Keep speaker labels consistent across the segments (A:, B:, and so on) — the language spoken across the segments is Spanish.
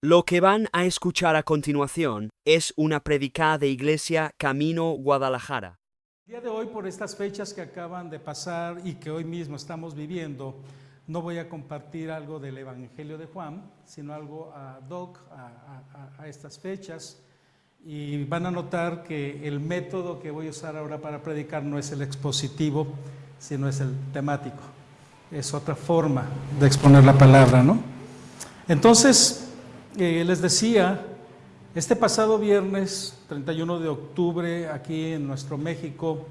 A: Lo que van a escuchar a continuación es una predicada de Iglesia Camino Guadalajara.
B: El día de hoy, por estas fechas que acaban de pasar y que hoy mismo estamos viviendo, no voy a compartir algo del Evangelio de Juan, sino algo ad hoc a estas fechas. Y van a notar que el método que voy a usar ahora para predicar no es el expositivo, sino es el temático. Es otra forma de exponer la palabra, ¿no? Entonces, les decía, este pasado viernes, 31 de octubre, aquí en nuestro México,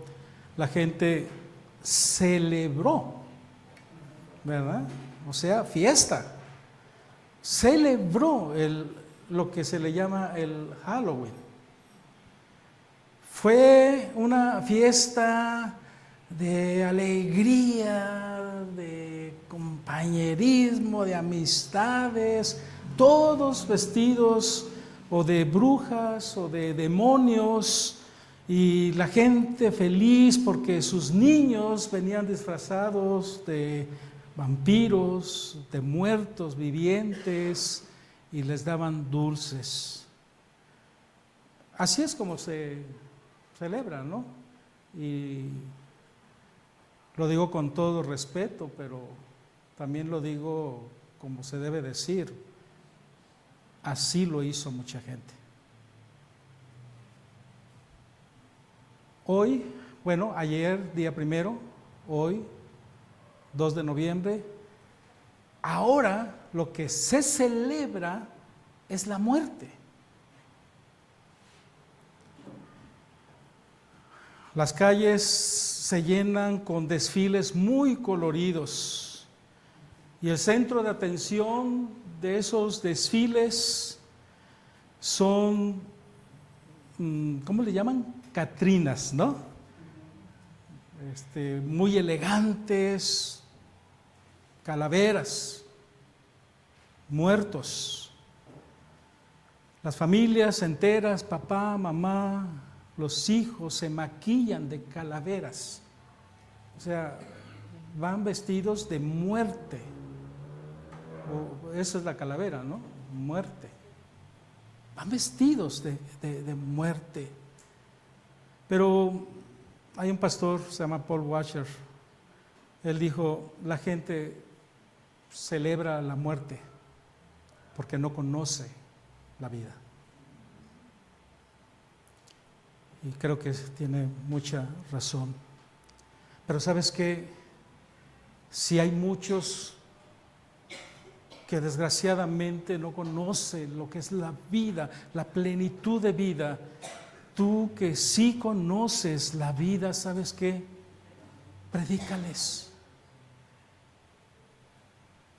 B: la gente celebró, ¿verdad? O sea, fiesta. Celebró lo que se le llama el Halloween. Fue una fiesta de alegría, de compañerismo, de amistades, todos vestidos o de brujas o de demonios, y la gente feliz porque sus niños venían disfrazados de vampiros, de muertos vivientes, y les daban dulces. Así es como se celebra, ¿no? Y lo digo con todo respeto, pero también lo digo como se debe decir. Así lo hizo mucha gente. Hoy, bueno, ayer, día 1, hoy, 2 de noviembre, ahora lo que se celebra es la muerte. Las calles se llenan con desfiles muy coloridos y el centro de atención de esos desfiles son, ¿cómo le llaman? Catrinas, ¿no? Muy elegantes, calaveras, muertos. Las familias enteras, papá, mamá, los hijos se maquillan de calaveras. O sea, van vestidos de muerte. Esa es la calavera, ¿no? Muerte. Van vestidos de muerte. Pero hay un pastor, se llama Paul Washer. Él dijo, la gente celebra la muerte porque no conoce la vida. Y creo que tiene mucha razón. Pero ¿sabes qué? Si hay muchos que desgraciadamente no conocen lo que es la vida, la plenitud de vida, tú que sí conoces la vida, ¿sabes qué? Predícales.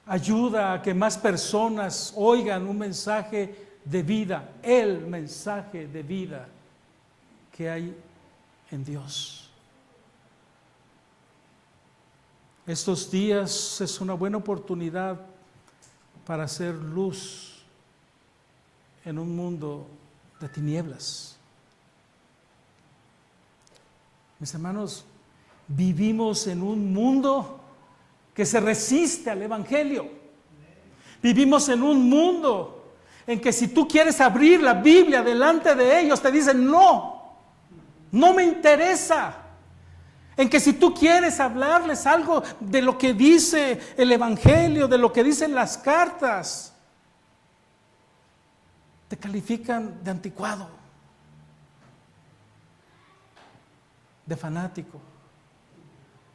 B: Ayuda a que más personas oigan un mensaje de vida, el mensaje de vida que hay en Dios. Estos días es una buena oportunidad para hacer luz en un mundo de tinieblas. Mis hermanos, vivimos en un mundo que se resiste al Evangelio. Vivimos en un mundo en que si tú quieres abrir la Biblia delante de ellos, te dicen no, no me interesa. En que si tú quieres hablarles algo de lo que dice el Evangelio, de lo que dicen las cartas, te califican de anticuado, de fanático.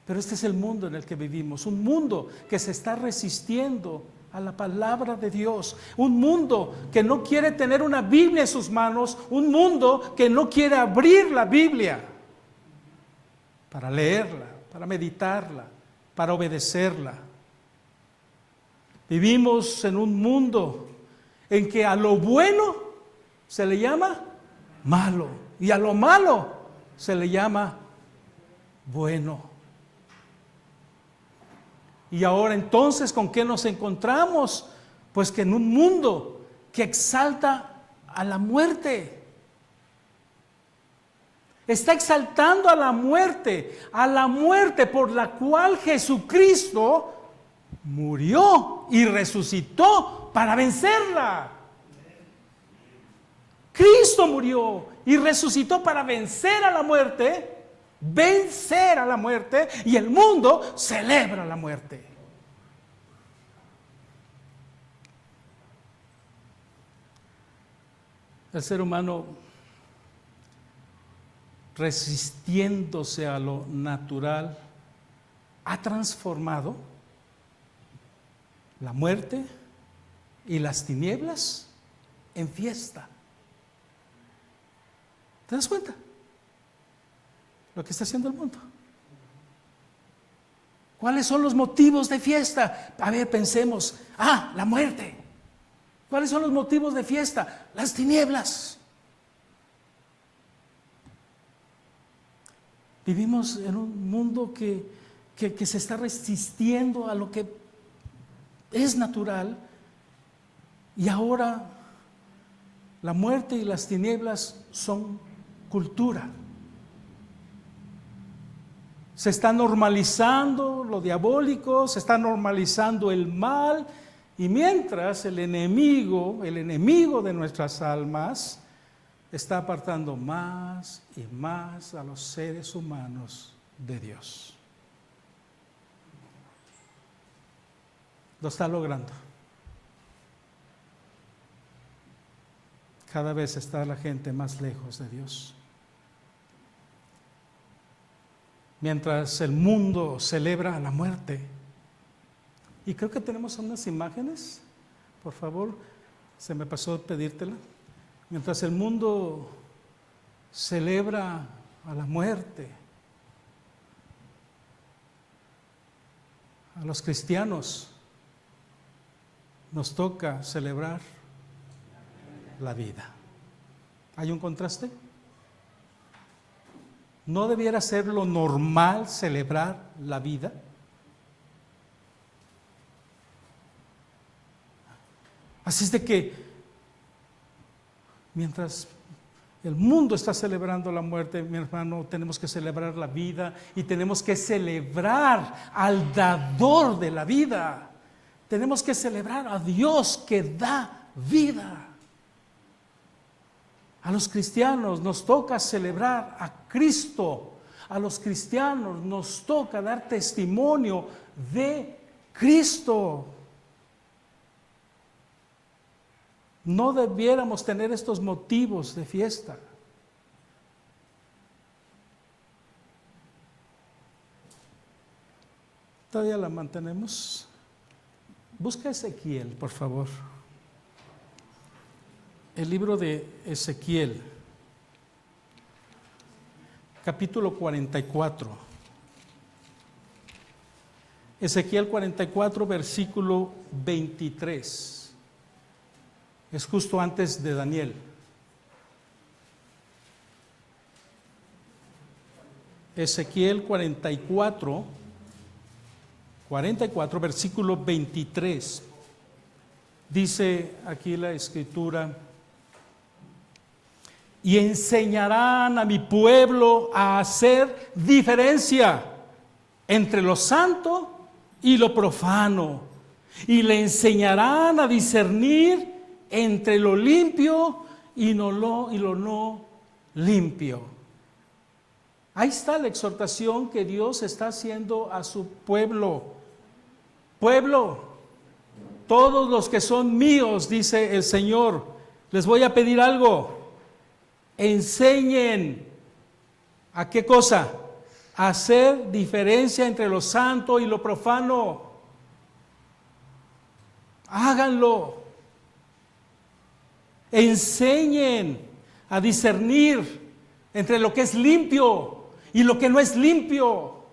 B: Pero este es el mundo en el que vivimos, un mundo que se está resistiendo a la palabra de Dios, un mundo que no quiere tener una Biblia en sus manos, un mundo que no quiere abrir la Biblia para leerla, para meditarla, para obedecerla. Vivimos en un mundo en que a lo bueno se le llama malo y a lo malo se le llama bueno. Y ahora entonces, ¿con qué nos encontramos? Pues que en un mundo que exalta a la muerte. Está exaltando a la muerte por la cual Jesucristo murió y resucitó para vencerla. Cristo murió y resucitó para vencer a la muerte, y el mundo celebra la muerte. El ser humano, resistiéndose a lo natural, ha transformado la muerte y las tinieblas en fiesta. ¿Te das cuenta lo que está haciendo el mundo? ¿Cuáles son los motivos de fiesta? A ver, pensemos. La muerte. ¿Cuáles son los motivos de fiesta? Las tinieblas. Vivimos en un mundo que se está resistiendo a lo que es natural, y ahora la muerte y las tinieblas son cultura. Se está normalizando lo diabólico, se está normalizando el mal, y mientras el enemigo de nuestras almas está apartando más y más a los seres humanos de Dios. Lo está logrando. Cada vez está la gente más lejos de Dios. Mientras el mundo celebra la muerte. Y creo que tenemos unas imágenes, por favor, se me pasó pedírtela. Mientras el mundo celebra a la muerte, a los cristianos nos toca celebrar la vida. ¿Hay un contraste? ¿No debiera ser lo normal celebrar la vida? Así es de que mientras el mundo está celebrando la muerte, mi hermano, tenemos que celebrar la vida y tenemos que celebrar al dador de la vida. Tenemos que celebrar a Dios que da vida. A los cristianos nos toca celebrar a Cristo. A los cristianos nos toca dar testimonio de Cristo. No debiéramos tener estos motivos de fiesta. ¿Todavía la mantenemos? Busca Ezequiel, por favor. El libro de Ezequiel, capítulo 44. Ezequiel 44, versículo 23. Es justo antes de Daniel. Ezequiel 44, versículo 23. Dice aquí la escritura: y enseñarán a mi pueblo a hacer diferencia entre lo santo y lo profano, y le enseñarán a discernir entre lo limpio y lo no limpio. Ahí está la exhortación que Dios está haciendo a su pueblo. Pueblo, todos los que son míos, dice el Señor, les voy a pedir algo. Enseñen, ¿a qué cosa? A hacer diferencia entre lo santo y lo profano. Háganlo. Enseñen a discernir entre lo que es limpio y lo que no es limpio.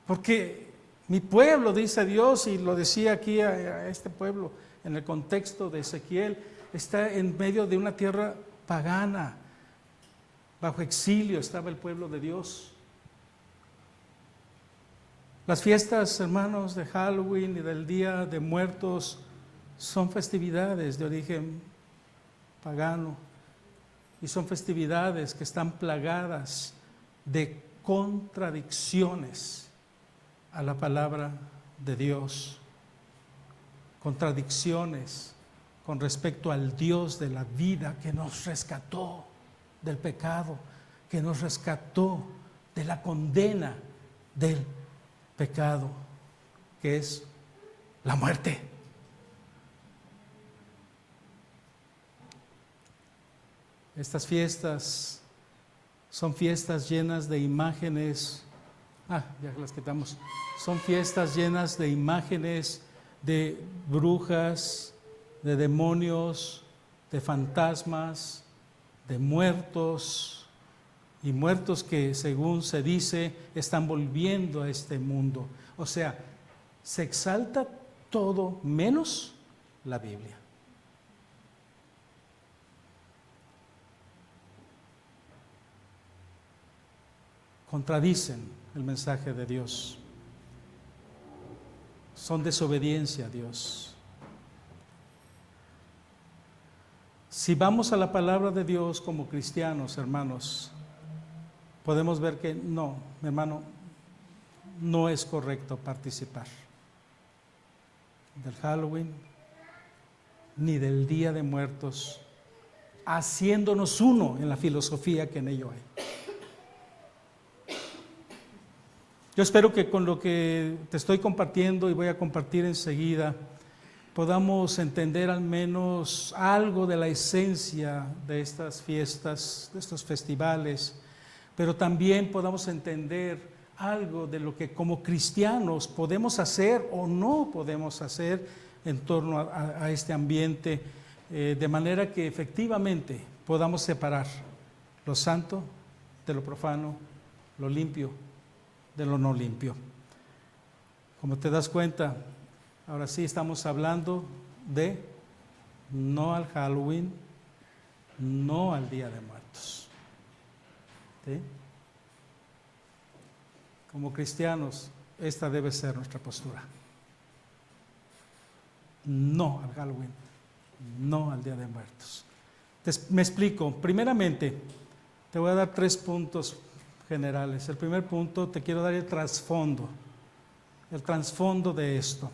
B: Porque mi pueblo, dice Dios, y lo decía aquí a este pueblo en el contexto de Ezequiel, está en medio de una tierra pagana. Bajo exilio estaba el pueblo de Dios. Las fiestas, hermanos, de Halloween y del Día de Muertos son festividades de origen pagano y son festividades que están plagadas de contradicciones a la palabra de Dios, contradicciones con respecto al Dios de la vida que nos rescató del pecado, que nos rescató de la condena del pecado, que es la muerte. Estas fiestas son fiestas llenas de imágenes. Ya las quitamos. Son fiestas llenas de imágenes de brujas, de demonios, de fantasmas, de muertos, y muertos que, según se dice, están volviendo a este mundo. O sea, se exalta todo menos la Biblia. Contradicen el mensaje de Dios. Son desobediencia a Dios. Si vamos a la palabra de Dios como cristianos, hermanos, podemos ver que no, hermano, no es correcto participar del Halloween ni del Día de Muertos, haciéndonos uno en la filosofía que en ello hay. Yo espero que con lo que te estoy compartiendo y voy a compartir enseguida, podamos entender al menos algo de la esencia de estas fiestas, de estos festivales, pero también podamos entender algo de lo que como cristianos podemos hacer o no podemos hacer en torno a este ambiente, de manera que efectivamente podamos separar lo santo de lo profano, lo limpio de lo no limpio. Como te das cuenta, ahora sí estamos hablando de no al Halloween, no al Día de Muertos. ¿Sí? Como cristianos, esta debe ser nuestra postura. No al Halloween, no al Día de Muertos. Me explico. Primeramente, te voy a dar 3 puntos generales. El primer punto, te quiero dar el trasfondo de esto.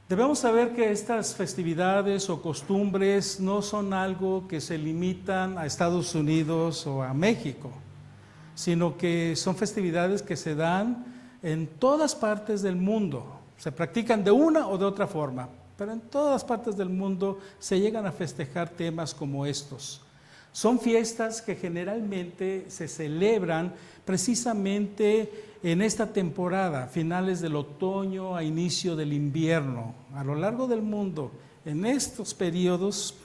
B: Debemos saber que estas festividades o costumbres no son algo que se limitan a Estados Unidos o a México, sino que son festividades que se dan en todas partes del mundo. Se practican de una o de otra forma, pero en todas partes del mundo se llegan a festejar temas como estos. Son fiestas que generalmente se celebran precisamente en esta temporada, finales del otoño a inicio del invierno. A lo largo del mundo, en estos periodos,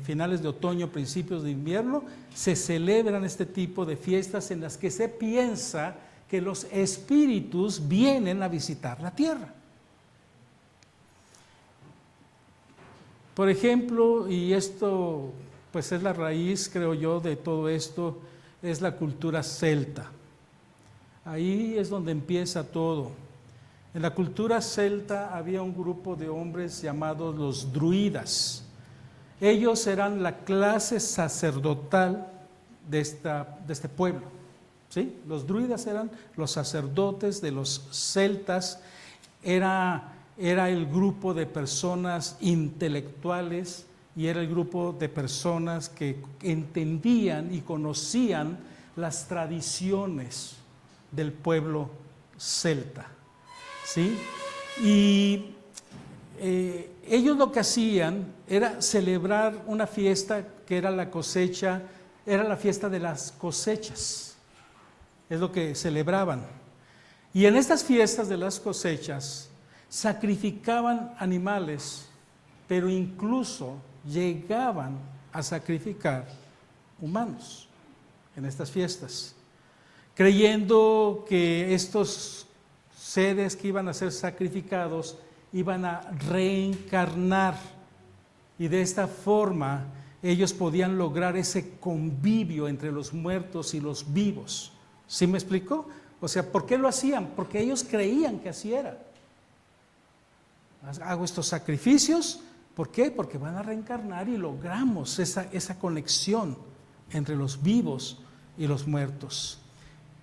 B: finales de otoño, principios de invierno, se celebran este tipo de fiestas en las que se piensa que los espíritus vienen a visitar la tierra. Por ejemplo, y esto pues es la raíz, creo yo, de todo esto, es la cultura celta. Ahí es donde empieza todo. En la cultura celta había un grupo de hombres llamados los druidas. Ellos eran la clase sacerdotal de este pueblo, ¿sí? Los druidas eran los sacerdotes de los celtas, era el grupo de personas intelectuales y era el grupo de personas que entendían y conocían las tradiciones del pueblo celta, ¿sí? Y ellos lo que hacían era celebrar una fiesta que era la cosecha, era la fiesta de las cosechas, es lo que celebraban. Y en estas fiestas de las cosechas sacrificaban animales, pero incluso llegaban a sacrificar humanos en estas fiestas, creyendo que estos seres que iban a ser sacrificados iban a reencarnar y de esta forma ellos podían lograr ese convivio entre los muertos y los vivos. ¿Sí me explico? O sea, ¿por qué lo hacían? Porque ellos creían que así era. Hago estos sacrificios, ¿por qué? Porque van a reencarnar y logramos esa conexión entre los vivos y los muertos.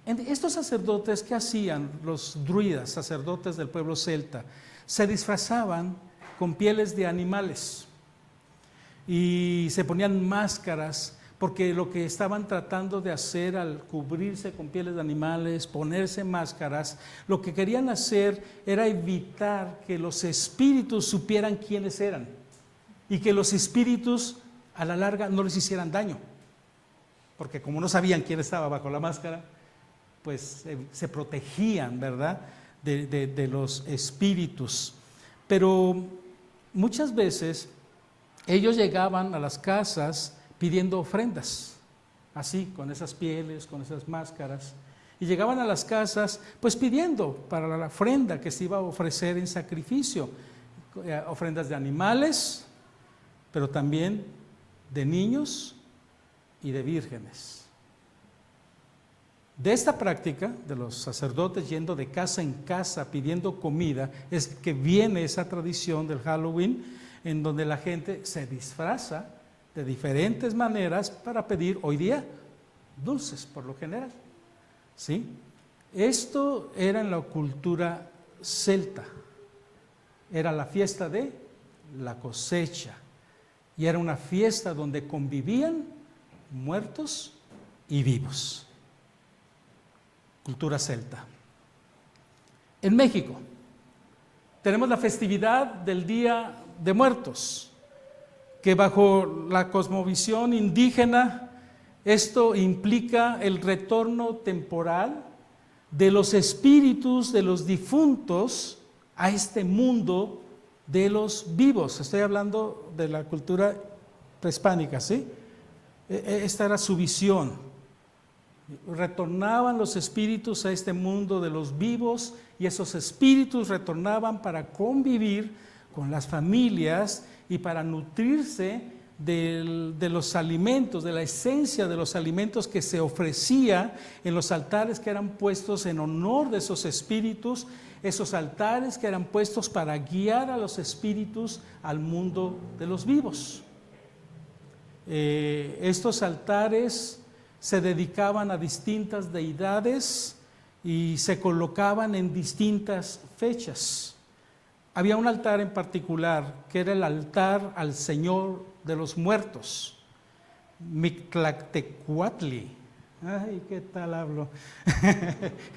B: Estos sacerdotes, ¿qué hacían? Los druidas, sacerdotes del pueblo celta, se disfrazaban con pieles de animales y se ponían máscaras, porque lo que estaban tratando de hacer al cubrirse con pieles de animales, ponerse máscaras, lo que querían hacer era evitar que los espíritus supieran quiénes eran y que los espíritus a la larga no les hicieran daño, porque como no sabían quién estaba bajo la máscara, pues se protegían, ¿verdad?, de los espíritus. Pero muchas veces ellos llegaban a las casas pidiendo ofrendas, así, con esas pieles, con esas máscaras, y llegaban a las casas pues pidiendo para la ofrenda que se iba a ofrecer en sacrificio, ofrendas de animales, pero también de niños y de vírgenes. De esta práctica de los sacerdotes yendo de casa en casa pidiendo comida es que viene esa tradición del Halloween, en donde la gente se disfraza de diferentes maneras para pedir hoy día dulces por lo general, ¿sí? Esto era en la cultura celta, era la fiesta de la cosecha y era una fiesta donde convivían muertos y vivos. Cultura celta. En México tenemos la festividad del Día de Muertos, que bajo la cosmovisión indígena esto implica el retorno temporal de los espíritus de los difuntos a este mundo de los vivos. Estoy hablando de la cultura prehispánica, ¿sí? Esta era su visión. Retornaban los espíritus a este mundo de los vivos y esos espíritus retornaban para convivir con las familias y para nutrirse de los alimentos, de la esencia de los alimentos que se ofrecía en los altares que eran puestos en honor de esos espíritus, esos altares que eran puestos para guiar a los espíritus al mundo de los vivos. Estos altares se dedicaban a distintas deidades y se colocaban en distintas fechas. Había un altar en particular que era el altar al Señor de los Muertos, Mictlactecuhtli. Ay, ¿qué tal hablo?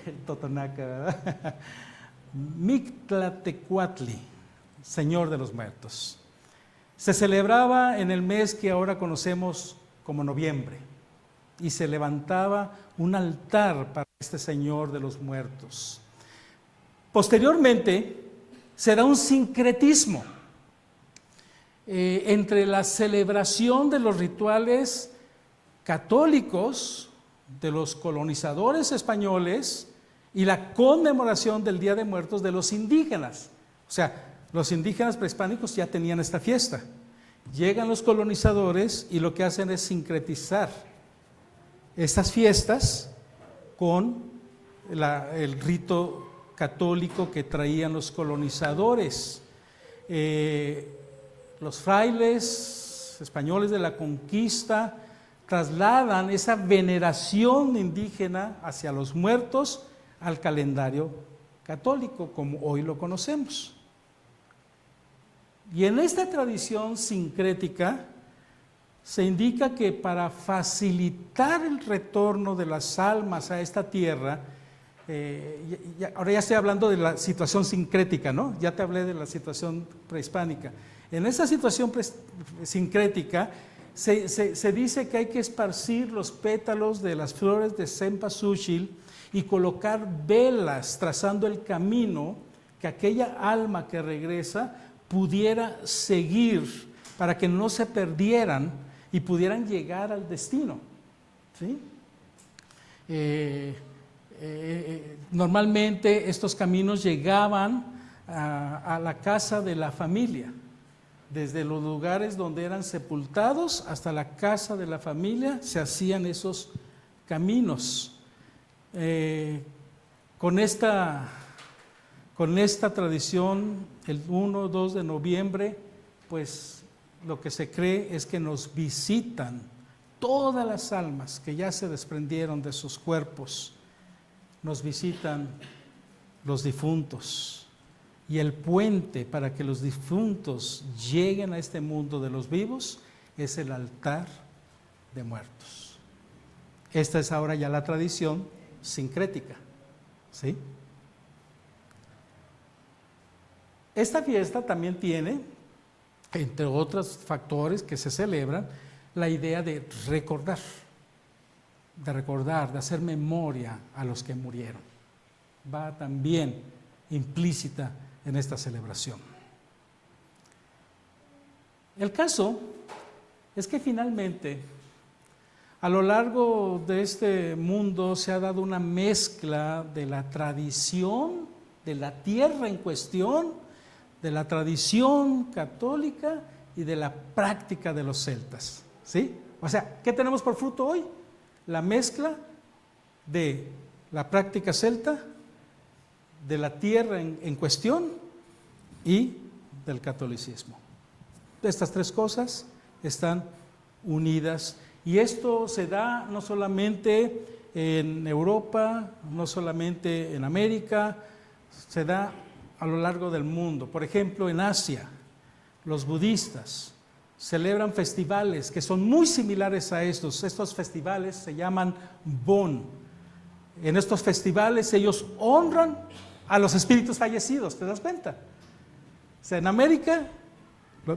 B: El totonaca, ¿verdad? Mictlactecuhtli, Señor de los Muertos. Se celebraba en el mes que ahora conocemos como noviembre y se levantaba un altar para este Señor de los Muertos. Posteriormente se da un sincretismo entre la celebración de los rituales católicos de los colonizadores españoles y la conmemoración del Día de Muertos de los indígenas. O sea, los indígenas prehispánicos ya tenían esta fiesta. Llegan los colonizadores y lo que hacen es sincretizar estas fiestas con el rito católico que traían los colonizadores. Los frailes españoles de la conquista trasladan esa veneración indígena hacia los muertos al calendario católico, como hoy lo conocemos. Y en esta tradición sincrética se indica que para facilitar el retorno de las almas a esta tierra, ahora ya estoy hablando de la situación sincrética, ¿no? Ya te hablé de la situación prehispánica. En esa situación sincrética se dice que hay que esparcir los pétalos de las flores de cempasúchil y colocar velas trazando el camino que aquella alma que regresa pudiera seguir para que no se perdieran y pudieran llegar al destino, ¿sí? Normalmente estos caminos llegaban a la casa de la familia, desde los lugares donde eran sepultados hasta la casa de la familia se hacían esos caminos. Con esta tradición, el 1 o 2 de noviembre, pues lo que se cree es que nos visitan todas las almas que ya se desprendieron de sus cuerpos, nos visitan los difuntos Y el puente para que los difuntos lleguen a este mundo de los vivos es el altar de muertos. Esta es ahora ya la tradición sincrética, ¿sí? Esta fiesta también tiene, entre otros factores que se celebran, la idea de recordar, de hacer memoria a los que murieron. Va también implícita en esta celebración. El caso es que finalmente, a lo largo de este mundo se ha dado una mezcla de la tradición de la tierra en cuestión, de la tradición católica y de la práctica de los celtas, ¿sí? O sea, ¿qué tenemos por fruto hoy? La mezcla de la práctica celta, de la tierra en cuestión y del catolicismo. Estas tres cosas están unidas y esto se da no solamente en Europa, no solamente en América, se da a lo largo del mundo. Por ejemplo, en Asia, los budistas celebran festivales que son muy similares a estos. Estos festivales se llaman Bon. En estos festivales ellos honran a los espíritus fallecidos, ¿te das cuenta? O sea, en América,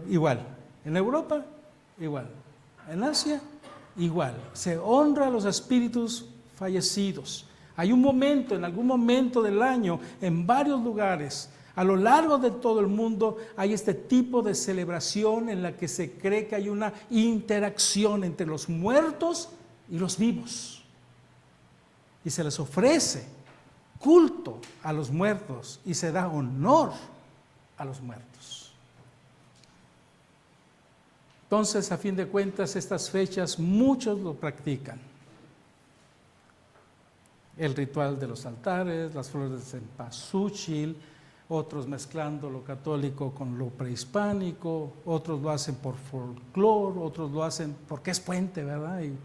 B: igual. En Europa, igual. En Asia, igual. Se honra a los espíritus fallecidos. Hay un momento, en algún momento del año, en varios lugares, a lo largo de todo el mundo, hay este tipo de celebración en la que se cree que hay una interacción entre los muertos y los vivos. Y se les ofrece culto a los muertos y se da honor a los muertos. Entonces, a fin de cuentas, estas fechas muchos lo practican. El ritual de los altares, las flores de cempasúchil, otros mezclando lo católico con lo prehispánico, otros lo hacen por folclore, otros lo hacen porque es puente, ¿verdad? Y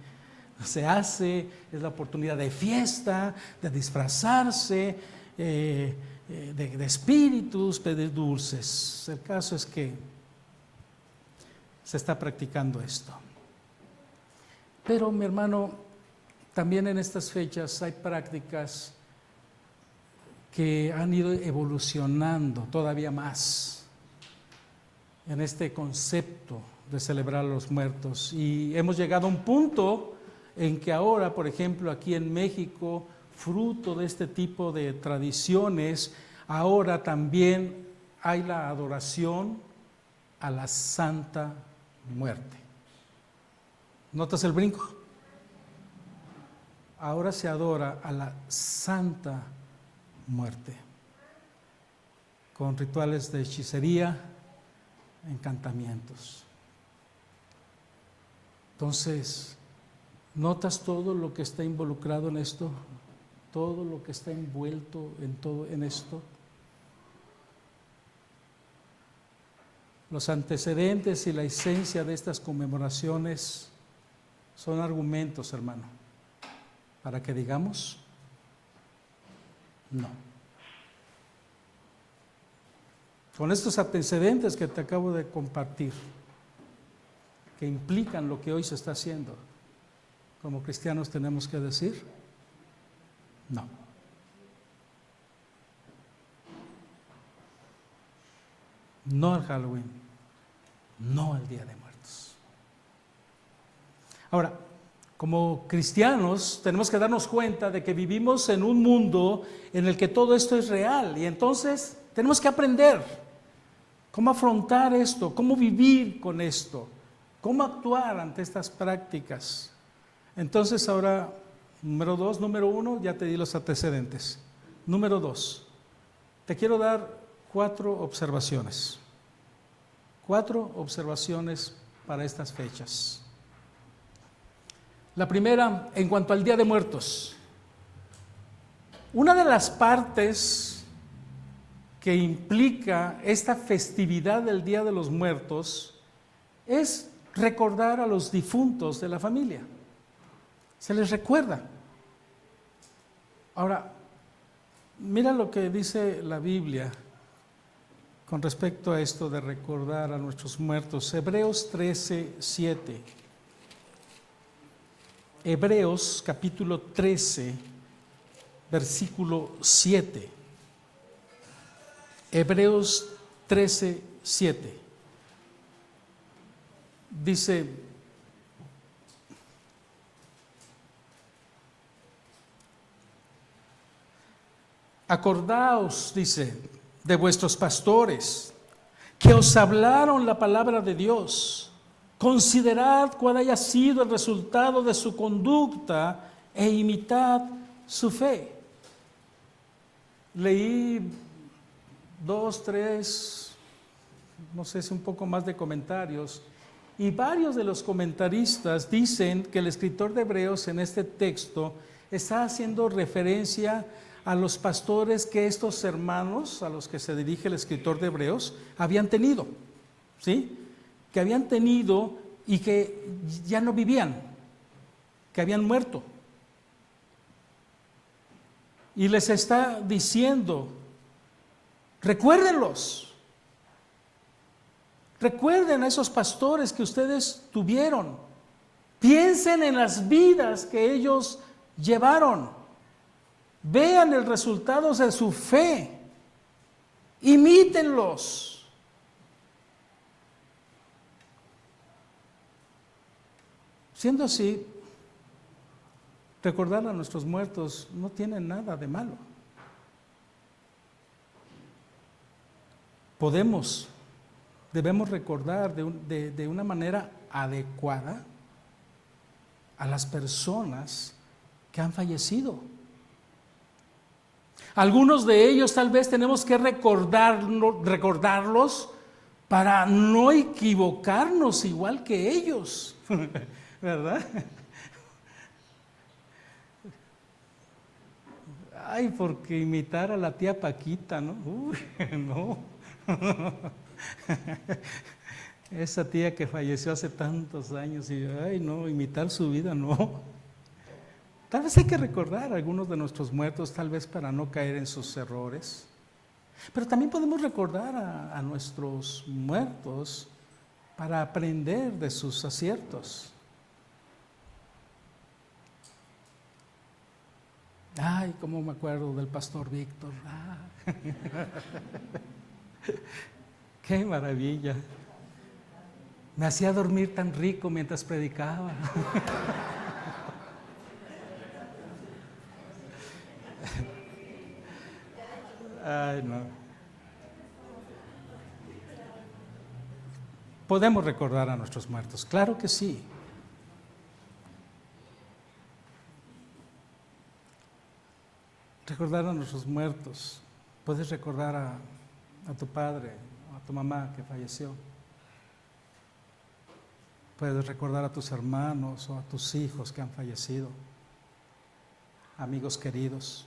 B: se hace, es la oportunidad de fiesta, de disfrazarse, de espíritus, pedir dulces. El caso es que se está practicando esto. Pero, mi hermano, también en estas fechas hay prácticas que han ido evolucionando todavía más en este concepto de celebrar a los muertos. Y hemos llegado a un punto en que ahora, por ejemplo, aquí en México, fruto de este tipo de tradiciones, ahora también hay la adoración a la Santa Muerte. ¿Notas el brinco? Ahora se adora a la Santa Muerte, con rituales de hechicería, encantamientos. Entonces, ¿notas todo lo que está involucrado en esto? Todo lo que está envuelto en esto. Los antecedentes y la esencia de estas conmemoraciones son argumentos, hermano, para que digamos no. Con estos antecedentes que te acabo de compartir, que implican lo que hoy se está haciendo, como cristianos tenemos que decir no. No al Halloween, no al Día de Muertos. Ahora, como cristianos tenemos que darnos cuenta de que vivimos en un mundo en el que todo esto es real y entonces tenemos que aprender cómo afrontar esto, cómo vivir con esto, cómo actuar ante estas prácticas. Entonces ahora, número uno, ya te di los antecedentes. Número 2, te quiero dar 4 observaciones. 4 observaciones para estas fechas. La primera, en cuanto al Día de Muertos. Una de las partes que implica esta festividad del Día de los Muertos es recordar a los difuntos de la familia. Se les recuerda. Ahora, mira lo que dice la Biblia con respecto a esto de recordar a nuestros muertos. Hebreos 13:7. Hebreos capítulo 13, versículo 7. Hebreos 13:7. Dice: acordaos, dice, de vuestros pastores, que os hablaron la palabra de Dios. Considerad cuál haya sido el resultado de su conducta e imitad su fe. Leí 2, 3, no sé si un poco más de comentarios, y varios de los comentaristas dicen que el escritor de Hebreos en este texto está haciendo referencia a los pastores que estos hermanos a los que se dirige el escritor de Hebreos habían tenido, ¿sí? Que habían tenido y que ya no vivían, que habían muerto. Y les está diciendo: recuérdenlos, recuerden a esos pastores que ustedes tuvieron, piensen en las vidas que ellos llevaron. Vean el resultado de su fe, imítenlos. Siendo así, recordar a nuestros muertos no tiene nada de malo. Debemos recordar de una manera adecuada a las personas que han fallecido. Algunos de ellos tal vez tenemos que recordarlos para no equivocarnos igual que ellos, ¿verdad? Ay, porque imitar a la tía Paquita, ¿no? Uy, no. Esa tía que falleció hace tantos años y, ay, no, imitar su vida, no. Tal vez hay que recordar a algunos de nuestros muertos, tal vez para no caer en sus errores. Pero también podemos recordar a nuestros muertos para aprender de sus aciertos. Ay, cómo me acuerdo del pastor Víctor. Qué maravilla. Me hacía dormir tan rico mientras predicaba. Ay, no. Podemos recordar a nuestros muertos, claro que sí. Recordar a nuestros muertos. Puedes recordar a tu padre o a tu mamá que falleció. Puedes recordar a tus hermanos o a tus hijos que han fallecido. Amigos queridos.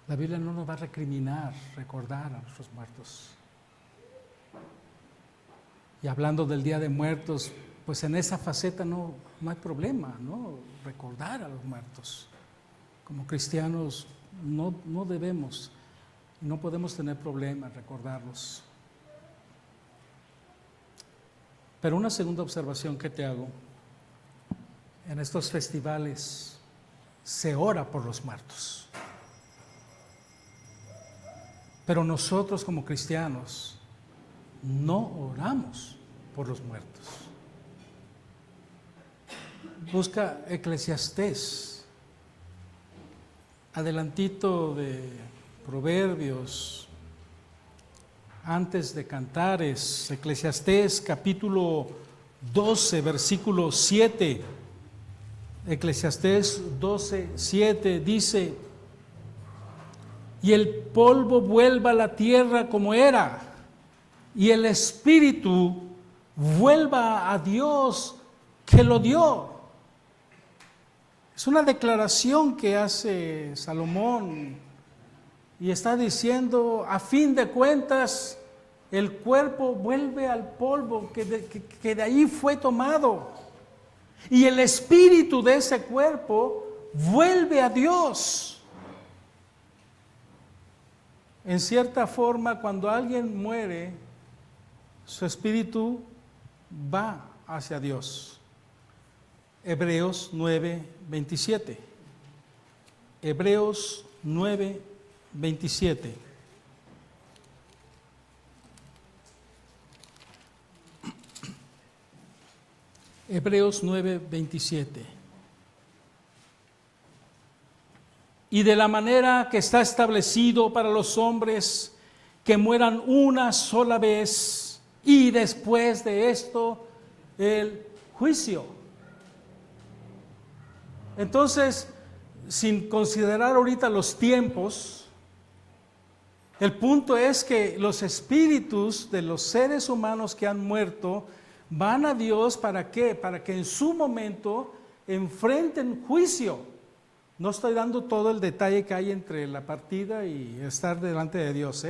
B: La Biblia no nos va a recriminar recordar a nuestros muertos. Y hablando del Día de Muertos, pues en esa faceta no hay problema, ¿no? Recordar a los muertos. Como cristianos no debemos, no podemos tener problema en recordarlos. Pero una segunda observación que te hago: en estos festivales se ora por los muertos. Pero nosotros como cristianos no oramos por los muertos. Busca Eclesiastés, adelantito de Proverbios, antes de Cantares, Eclesiastés capítulo 12, versículo 7. Eclesiastés 12, 7 dice: y el polvo vuelva a la tierra como era, y el espíritu vuelva a Dios que lo dio. Es una declaración que hace Salomón y está diciendo: a fin de cuentas, el cuerpo vuelve al polvo que de ahí fue tomado, y el espíritu de ese cuerpo vuelve a Dios. En cierta forma, cuando alguien muere, su espíritu va hacia Dios. Hebreos 9:27. Hebreos 9:27. Hebreos 9:27. Y de la manera que está establecido para los hombres que mueran una sola vez, y después de esto el juicio. Entonces, sin considerar ahorita los tiempos, el punto es que los espíritus de los seres humanos que han muerto van a Dios, ¿para qué? Para que en su momento enfrenten juicio. No estoy dando todo el detalle que hay entre la partida y estar delante de Dios,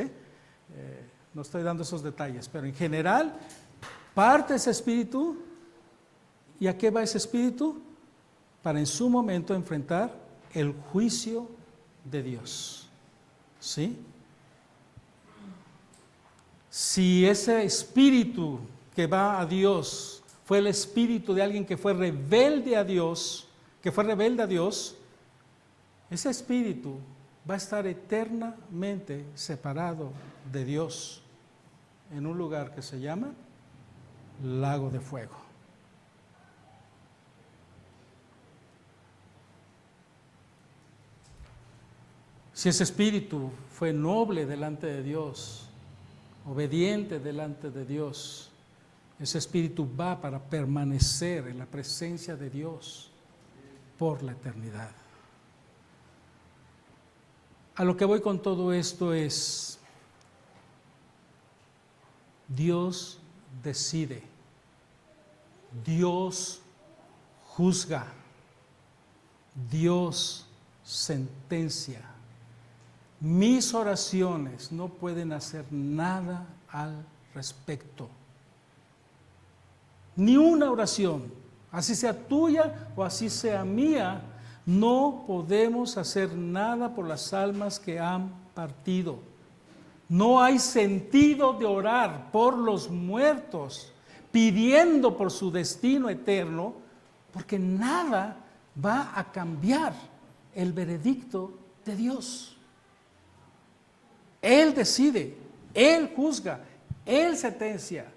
B: no estoy dando esos detalles, pero en general, parte ese espíritu. ¿Y a qué va ese espíritu? Para en su momento enfrentar el juicio de Dios. ¿Sí? Si ese espíritu que va a Dios fue el espíritu de alguien que fue rebelde a Dios, ese espíritu va a estar eternamente separado de Dios en un lugar que se llama lago de fuego. Si ese espíritu fue noble delante de Dios, obediente delante de Dios, ese espíritu va para permanecer en la presencia de Dios por la eternidad. A lo que voy con todo esto es, Dios decide, Dios juzga, Dios sentencia. Mis oraciones no pueden hacer nada al respecto. Ni una oración, así sea tuya o así sea mía, no podemos hacer nada por las almas que han partido. No hay sentido de orar por los muertos, pidiendo por su destino eterno, porque nada va a cambiar el veredicto de Dios. Él decide, Él juzga, Él sentencia.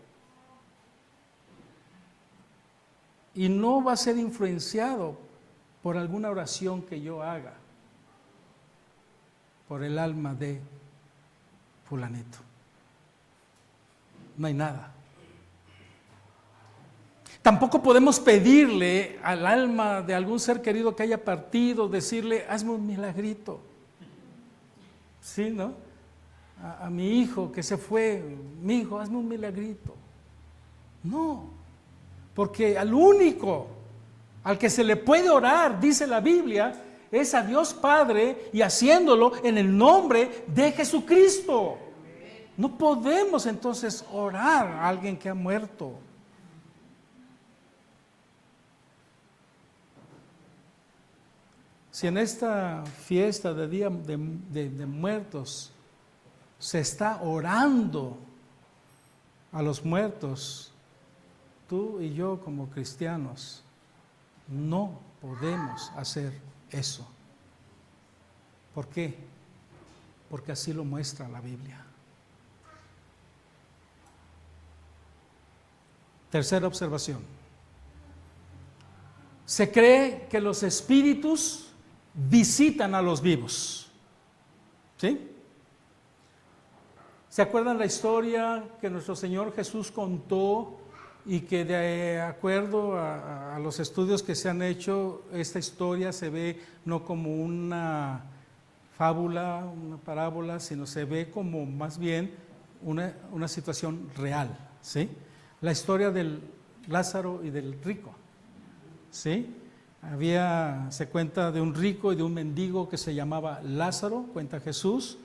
B: Y no va a ser influenciado por alguna oración que yo haga por el alma de fulanito. No hay nada. Tampoco podemos pedirle al alma de algún ser querido que haya partido, decirle, hazme un milagrito. ¿Sí, no? A mi hijo que se fue, mi hijo, hazme un milagrito. No, porque al único al que se le puede orar, dice la Biblia, es a Dios Padre, y haciéndolo en el nombre de Jesucristo. No podemos entonces orar a alguien que ha muerto. Si en esta fiesta de Día de Muertos se está orando a los muertos, tú y yo como cristianos no podemos hacer eso. ¿Por qué? Porque así lo muestra la Biblia. Tercera observación. Se cree que los espíritus visitan a los vivos. ¿Sí? ¿Se acuerdan la historia que nuestro Señor Jesús contó y que de acuerdo a los estudios que se han hecho, esta historia se ve no como una fábula, una parábola, sino se ve como más bien una situación real, ¿sí? La historia del Lázaro y del rico, ¿sí? Se cuenta de un rico y de un mendigo que se llamaba Lázaro, cuenta Jesús.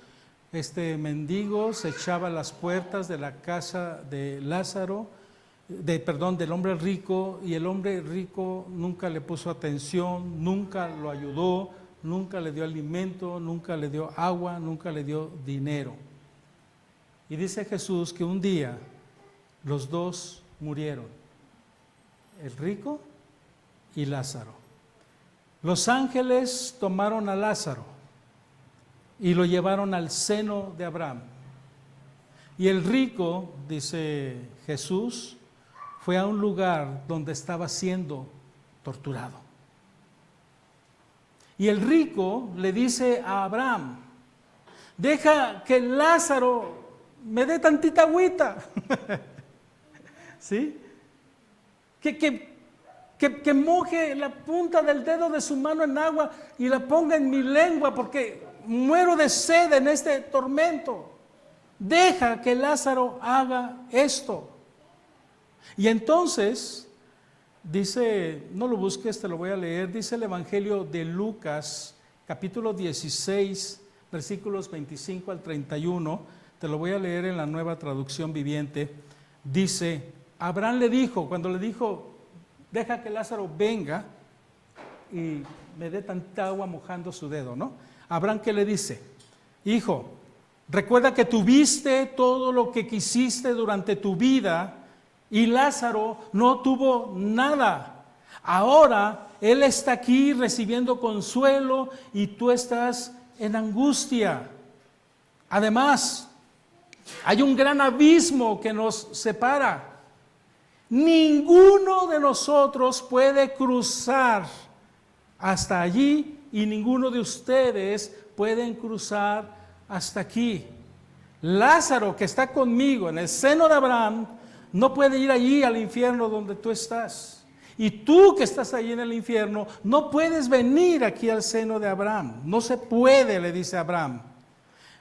B: Este mendigo se echaba a las puertas de la casa de Lázaro del hombre rico, y el hombre rico nunca le puso atención, nunca lo ayudó, nunca le dio alimento, nunca le dio agua, nunca le dio dinero. Y dice Jesús que un día los dos murieron, el rico y Lázaro. Los ángeles tomaron a Lázaro y lo llevaron al seno de Abraham. Y el rico, dice Jesús, fue a un lugar donde estaba siendo torturado. Y el rico le dice a Abraham: deja que Lázaro me dé tantita agüita. ¿Sí? Que moje la punta del dedo de su mano en agua y la ponga en mi lengua, porque muero de sed en este tormento. Deja que Lázaro haga esto. Y entonces, dice, no lo busques, te lo voy a leer, dice el Evangelio de Lucas, capítulo 16, versículos 25 al 31, te lo voy a leer en la Nueva Traducción Viviente. Dice, Abraham le dijo, cuando le dijo, deja que Lázaro venga y me dé tanta agua mojando su dedo, ¿no? Abraham, ¿qué le dice? Hijo, recuerda que tuviste todo lo que quisiste durante tu vida y Lázaro no tuvo nada. Ahora él está aquí recibiendo consuelo y tú estás en angustia. Además, hay un gran abismo que nos separa. Ninguno de nosotros puede cruzar hasta allí y ninguno de ustedes pueden cruzar hasta aquí. Lázaro, que está conmigo en el seno de Abraham, no puede ir allí al infierno donde tú estás. Y tú que estás allí en el infierno, no puedes venir aquí al seno de Abraham. No se puede, le dice Abraham.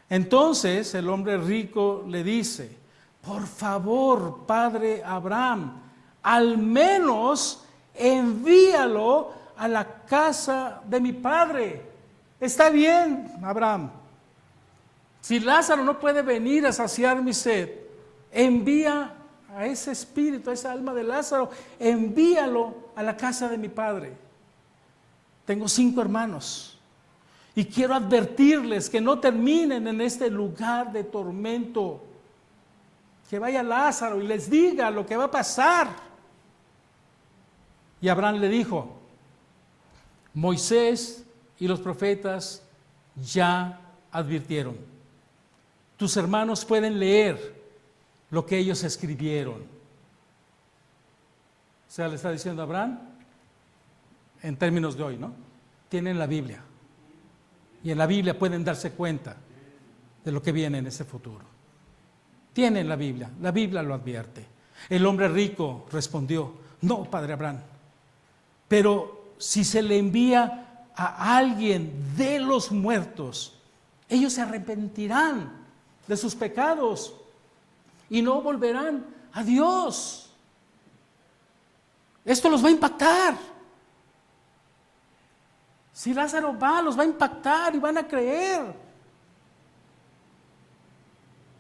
B: Entonces el hombre rico le dice, por favor, padre Abraham, al menos envíalo a la casa de mi padre. Está bien, Abraham. Si Lázaro no puede venir a saciar mi sed, envía a ese espíritu, a esa alma de Lázaro, envíalo a la casa de mi padre. Tengo 5 hermanos y quiero advertirles que no terminen en este lugar de tormento. Que vaya Lázaro y les diga lo que va a pasar. Y Abraham le dijo, Moisés y los profetas ya advirtieron. Tus hermanos pueden leer lo que ellos escribieron. O sea, le está diciendo a Abraham, en términos de hoy, ¿no? Tienen la Biblia. Y en la Biblia pueden darse cuenta de lo que viene en ese futuro. Tienen la Biblia lo advierte. El hombre rico respondió, no, padre Abraham, pero si se le envía a alguien de los muertos, ellos se arrepentirán de sus pecados y no volverán a Dios. Esto los va a impactar. Si Lázaro va, los va a impactar y van a creer.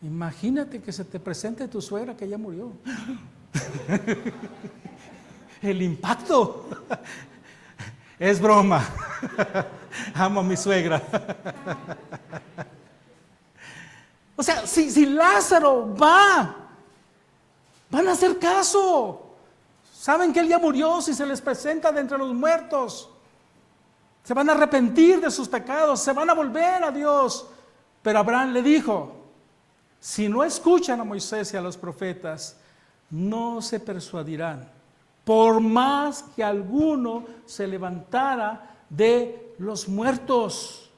B: Imagínate que se te presente tu suegra que ya murió. El impacto. Es broma. Amo a mi suegra. O sea, si Lázaro va, van a hacer caso. Saben que él ya murió. Si se les presenta de entre los muertos, se van a arrepentir de sus pecados, se van a volver a Dios. Pero Abraham le dijo, si no escuchan a Moisés y a los profetas, no se persuadirán, por más que alguno se levantara de los muertos.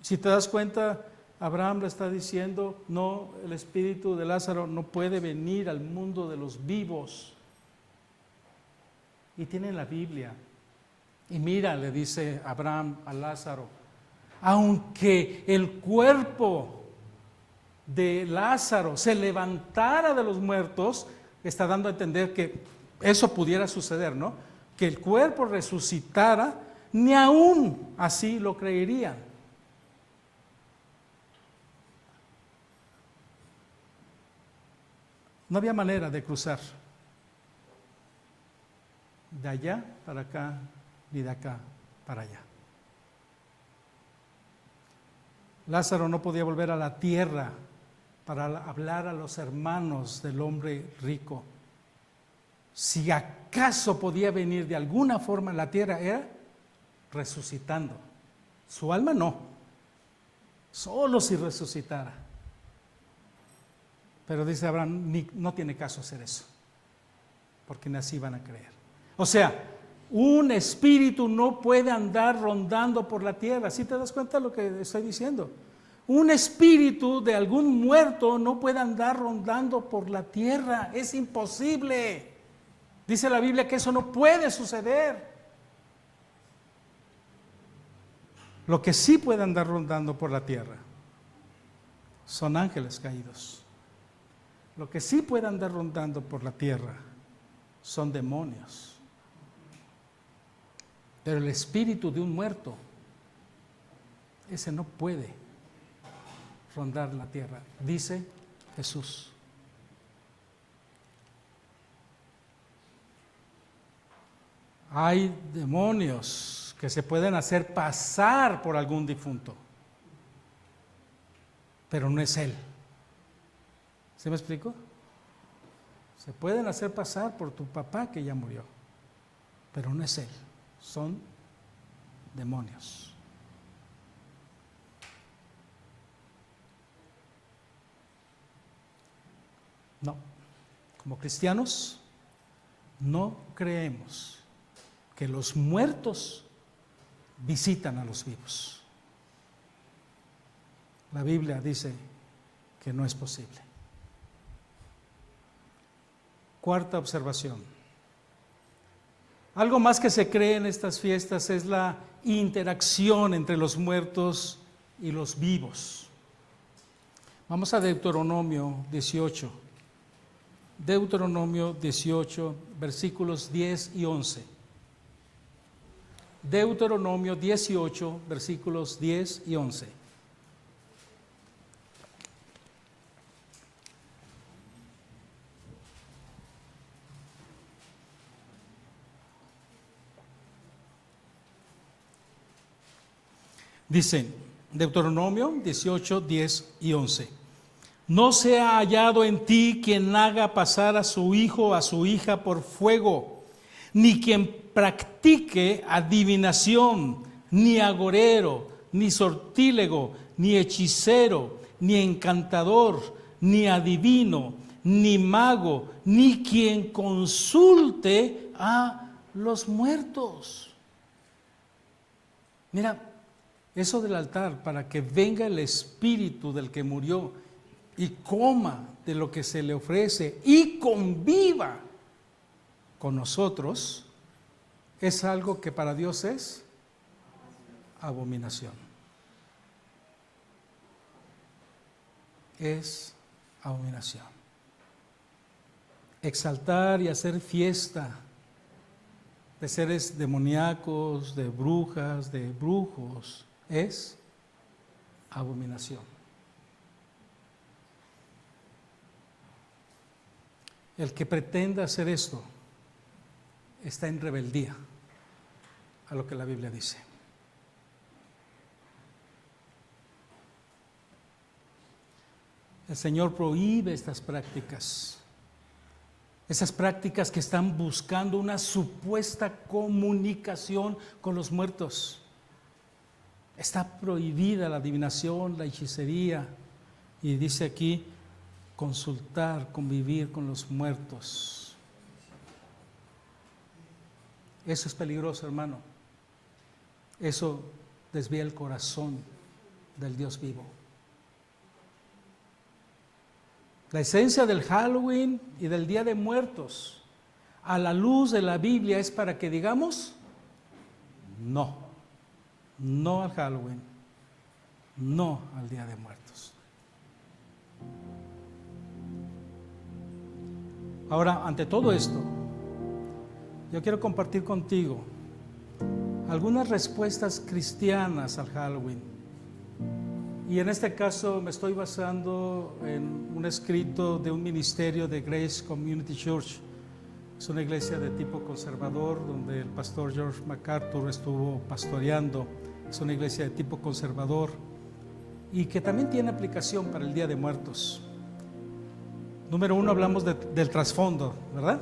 B: Si te das cuenta, Abraham le está diciendo, no, el espíritu de Lázaro no puede venir al mundo de los vivos. Y tienen la Biblia. Y mira, le dice Abraham a Lázaro, aunque el cuerpo de Lázaro se levantara de los muertos, está dando a entender que eso pudiera suceder, ¿no? Que el cuerpo resucitara, ni aún así lo creerían. No había manera de cruzar de allá para acá ni de acá para allá. Lázaro no podía volver a la tierra para hablar a los hermanos del hombre rico. Si acaso podía venir de alguna forma a la tierra, era resucitando. Su alma no, solo si resucitara. Pero dice Abraham, no tiene caso hacer eso, porque ni así van a creer. O sea, un espíritu no puede andar rondando por la tierra. ¿Sí te das cuenta de lo que estoy diciendo? Un espíritu de algún muerto no puede andar rondando por la tierra. Es imposible. Dice la Biblia que eso no puede suceder. Lo que sí puede andar rondando por la tierra son ángeles caídos. Lo que sí puede andar rondando por la tierra son demonios. Pero el espíritu de un muerto, ese no puede rondar la tierra, dice Jesús. Hay demonios que se pueden hacer pasar por algún difunto, pero no es él. ¿Sí me explico? Se pueden hacer pasar por tu papá que ya murió, pero no es él, son demonios. No, como cristianos no creemos que los muertos visitan a los vivos. La Biblia dice que no es posible. Cuarta observación. Algo más que se cree en estas fiestas es la interacción entre los muertos y los vivos. Vamos a Deuteronomio 18. Deuteronomio 18, versículos 10 y 11. Deuteronomio 18, versículos 10 y 11. Dicen, Deuteronomio 18, 10 y 11. No se ha hallado en ti quien haga pasar a su hijo o a su hija por fuego, ni quien practique adivinación, ni agorero, ni sortílego, ni hechicero, ni encantador, ni adivino, ni mago, ni quien consulte a los muertos. Mira, eso del altar, para que venga el espíritu del que murió y coma de lo que se le ofrece y conviva con nosotros, es algo que para Dios es abominación. Es abominación. Exaltar y hacer fiesta de seres demoníacos, de brujas, de brujos, es abominación. El que pretenda hacer esto está en rebeldía a lo que la Biblia dice. El Señor prohíbe estas prácticas. Esas prácticas que están buscando una supuesta comunicación con los muertos. Está prohibida la adivinación, la hechicería, y dice aquí, consultar, convivir con los muertos. Eso es peligroso, hermano. Eso desvía el corazón del Dios vivo. La esencia del Halloween y del Día de Muertos, a la luz de la Biblia, es para que digamos no al Halloween, no al Día de Muertos. Ahora, ante todo esto, yo quiero compartir contigo algunas respuestas cristianas al Halloween Y en este caso me estoy basando en un escrito de un ministerio de Grace Community Church. Es una iglesia de tipo conservador donde el pastor George MacArthur estuvo pastoreando. Es una iglesia de tipo conservador y que también tiene aplicación para el Día de Muertos. Número 1, hablamos del trasfondo, ¿verdad?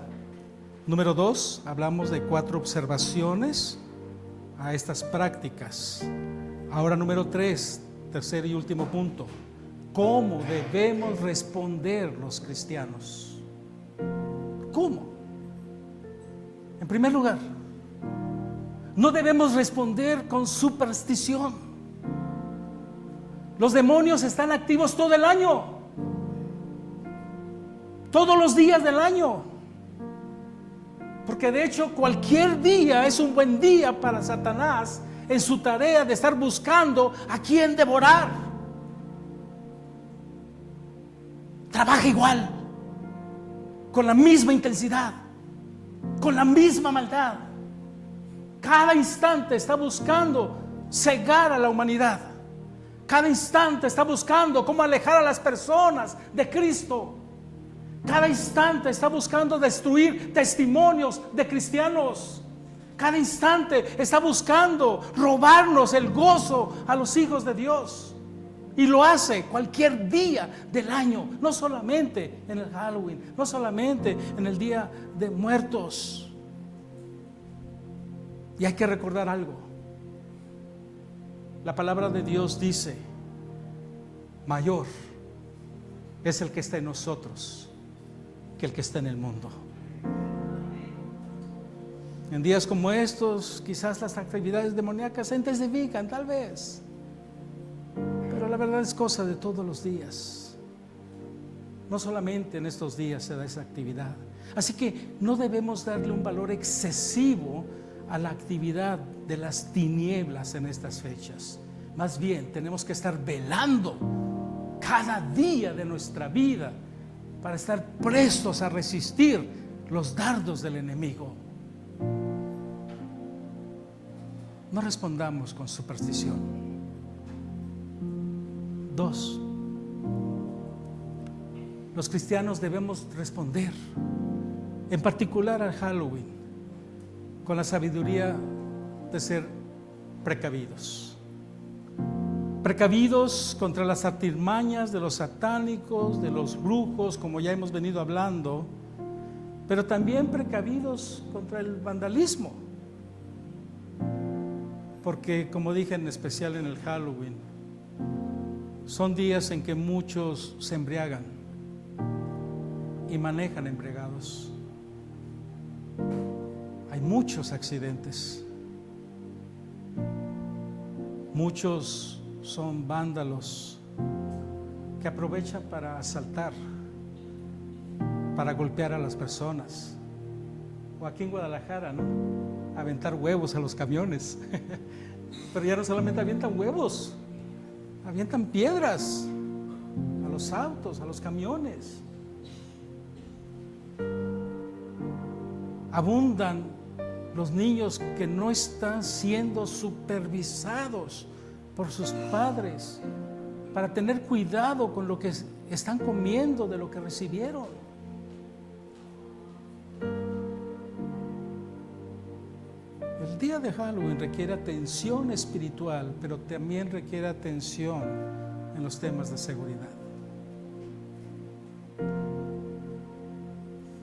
B: Número 2, hablamos de 4 observaciones a estas prácticas. Ahora número 3, tercer y último punto, ¿cómo debemos responder los cristianos? ¿Cómo? En primer lugar, no debemos responder con superstición. Los demonios están activos todo el año, todos los días del año, porque de hecho cualquier día es un buen día para Satanás en su tarea de estar buscando a quién devorar. Trabaja igual, con la misma intensidad, con la misma maldad. Cada instante está buscando cegar a la humanidad. Cada instante está buscando cómo alejar a las personas de Cristo. Cada instante está buscando destruir testimonios de cristianos. Cada instante está buscando robarnos el gozo a los hijos de Dios. Y lo hace cualquier día del año, no solamente en el Halloween, no solamente en el Día de Muertos. Y hay que recordar algo. La palabra de Dios dice: mayor es el que está en nosotros que el que está en el mundo. En días como estos, quizás las actividades demoníacas se intensifican, tal vez, pero la verdad es cosa de todos los días. No solamente en estos días se da esa actividad. Así que no debemos darle un valor excesivo a la actividad de las tinieblas en estas fechas. Más bien tenemos que estar velando cada día de nuestra vida para estar prestos a resistir los dardos del enemigo. No respondamos con superstición. 2, los cristianos debemos responder, en particular al Halloween, con la sabiduría de ser precavidos. Precavidos contra las artimañas de los satánicos, de los brujos, como ya hemos venido hablando, pero también precavidos contra el vandalismo. Porque, como dije, en especial en el Halloween, son días en que muchos se embriagan y manejan embriagados. Hay muchos accidentes. Muchos son vándalos que aprovechan para asaltar, para golpear a las personas. O aquí en Guadalajara, ¿no? Aventar huevos a los camiones. Pero ya no solamente avientan huevos, avientan piedras a los autos, a los camiones. Abundan los niños que no están siendo supervisados por sus padres para tener cuidado con lo que están comiendo, de lo que recibieron. El día de Halloween requiere atención espiritual, pero también requiere atención en los temas de seguridad.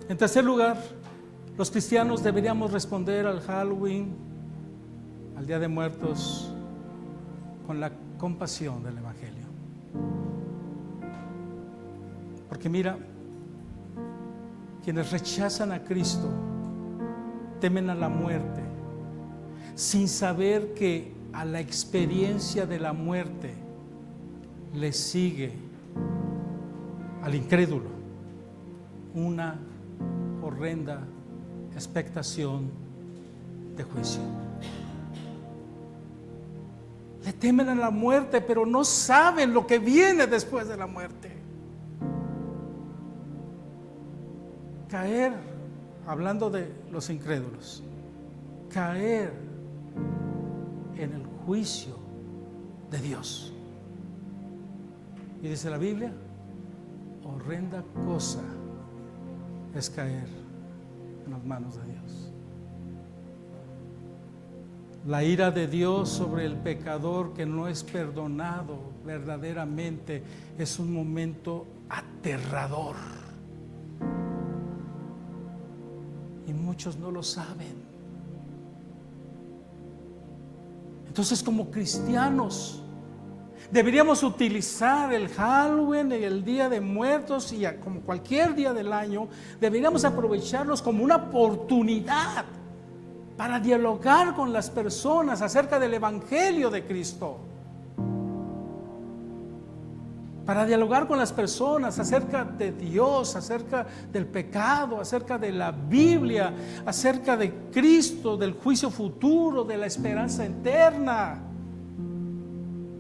B: En tercer lugar, los cristianos deberíamos responder al Halloween, al Día de Muertos, con la compasión del Evangelio. Porque mira, quienes rechazan a Cristo temen a la muerte, sin saber que a la experiencia de la muerte le sigue al incrédulo una horrenda expectación de juicio. Le temen a la muerte, pero no saben lo que viene después de la muerte. Caer, hablando de los incrédulos, caer en el juicio de Dios. Y dice la Biblia, horrenda cosa es caer en las manos de Dios. La ira de Dios sobre el pecador que no es perdonado verdaderamente es un momento aterrador. Y muchos no lo saben. Entonces, como cristianos, deberíamos utilizar el Halloween y el Día de Muertos y como cualquier día del año, deberíamos aprovecharlos como una oportunidad para dialogar con las personas acerca del Evangelio de Cristo. Para dialogar con las personas acerca de Dios, acerca del pecado, acerca de la Biblia, acerca de Cristo, del juicio futuro, de la esperanza eterna.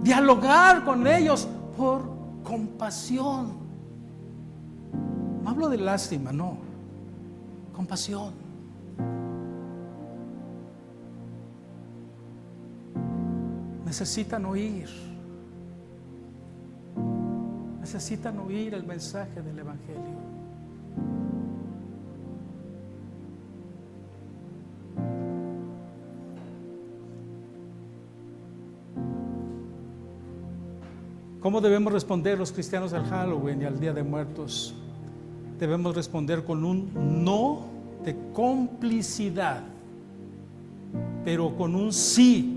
B: Dialogar con ellos por compasión. No hablo de lástima, no. Compasión. Necesitan oír. Necesitan oír el mensaje del Evangelio. ¿Cómo debemos responder los cristianos al Halloween y al Día de Muertos? Debemos responder con un no de complicidad, pero con un sí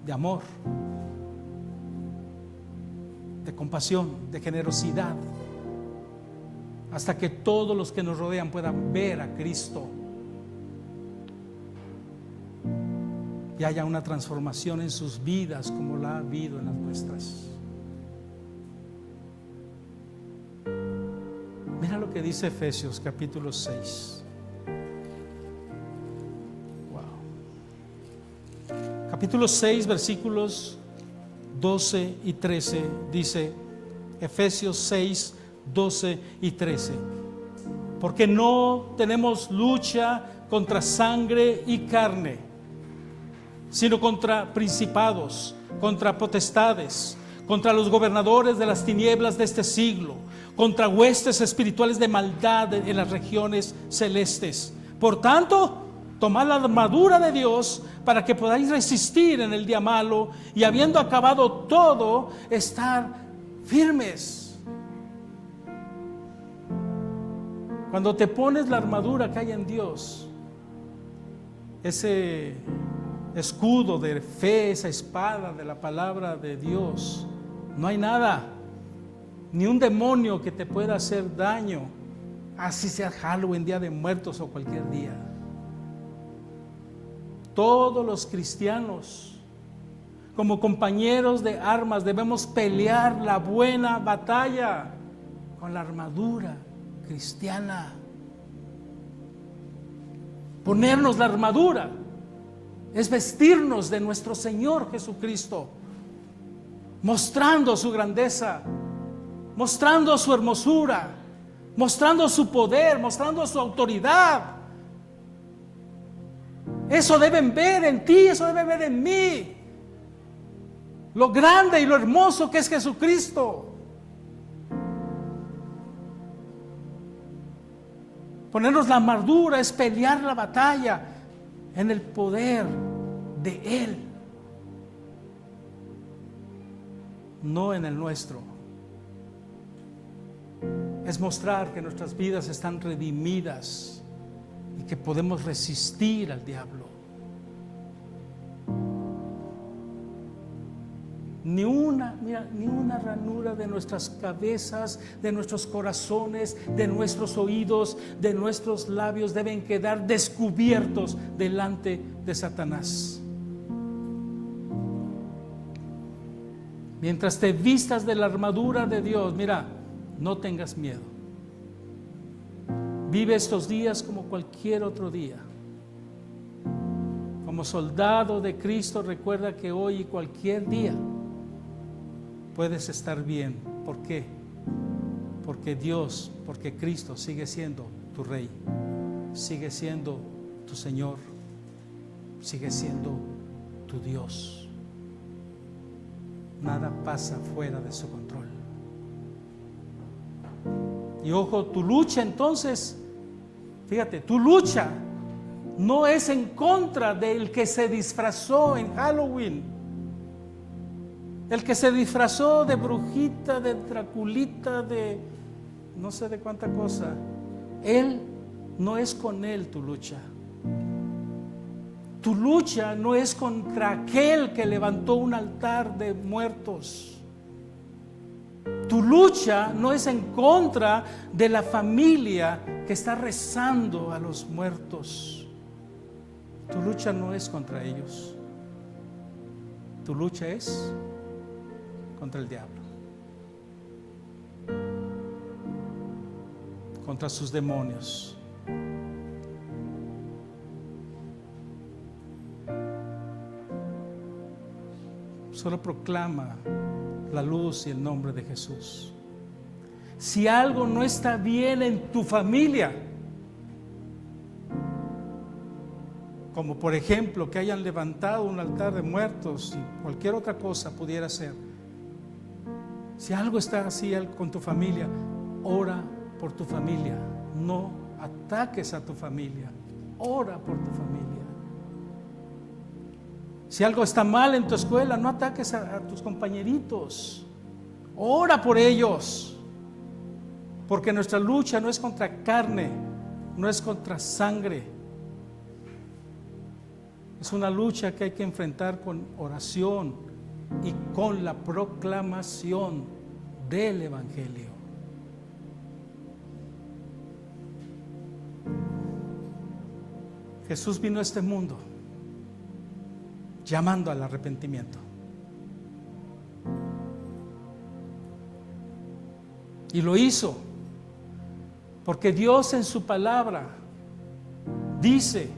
B: de amor, de compasión, de generosidad, hasta que todos los que nos rodean puedan ver a Cristo y haya una transformación en sus vidas como la ha habido en las nuestras. Mira lo que dice Efesios capítulo 6. Wow. Capítulo 6, versículos 12 y 13, dice Efesios 6, 12 y 13. Porque no tenemos lucha contra sangre y carne, sino contra principados, contra potestades, contra los gobernadores de las tinieblas de este siglo, contra huestes espirituales de maldad en las regiones celestes. Por tanto, tomad la armadura de Dios para que podáis resistir en el día malo y habiendo acabado todo, estar firmes. Cuando te pones la armadura que hay en Dios, ese escudo de fe, esa espada de la palabra de Dios, no hay nada, ni un demonio que te pueda hacer daño, así sea Halloween, Día de Muertos o cualquier día. Todos los cristianos, como compañeros de armas, debemos pelear la buena batalla con la armadura cristiana. Ponernos la armadura es vestirnos de nuestro Señor Jesucristo, mostrando su grandeza, mostrando su hermosura, mostrando su poder, mostrando su autoridad. Eso deben ver en ti, eso deben ver en mí, lo grande y lo hermoso que es Jesucristo. Ponernos la armadura es pelear la batalla en el poder de Él, no en el nuestro. Es mostrar que nuestras vidas están redimidas y que podemos resistir al diablo. Ni una ranura de nuestras cabezas, de nuestros corazones, de nuestros oídos, de nuestros labios deben quedar descubiertos delante de Satanás. Mientras te vistas de la armadura de Dios, mira, no tengas miedo. Vive estos días como cualquier otro día. Como soldado de Cristo, recuerda que hoy y cualquier día puedes estar bien. ¿Por qué? Porque Dios, porque Cristo sigue siendo tu Rey, sigue siendo tu Señor, sigue siendo tu Dios. nada pasa fuera de su control. Y ojo, tu lucha entonces, fíjate, tu lucha no es en contra del que se disfrazó en Halloween, el que se disfrazó de brujita, de draculita, de no sé de cuánta cosa. Él, no es con él tu lucha. Tu lucha no es contra aquel que levantó un altar de muertos. Tu lucha no es en contra de la familia que está rezando a los muertos. Tu lucha no es contra ellos. Tu lucha es contra el diablo, contra sus demonios. Solo proclama la luz y el nombre de Jesús. Si algo no está bien en tu familia, como por ejemplo que hayan levantado un altar de muertos y cualquier otra cosa pudiera ser, si algo está así con tu familia, ora por tu familia. No ataques a tu familia, ora por tu familia. Si algo está mal en tu escuela, no ataques a tus compañeritos, ora por ellos, porque nuestra lucha no es contra carne, no es contra sangre, es una lucha que hay que enfrentar con oración y con la proclamación del Evangelio. Jesús vino a este mundo llamando al arrepentimiento. Y lo hizo porque Dios en su palabra dice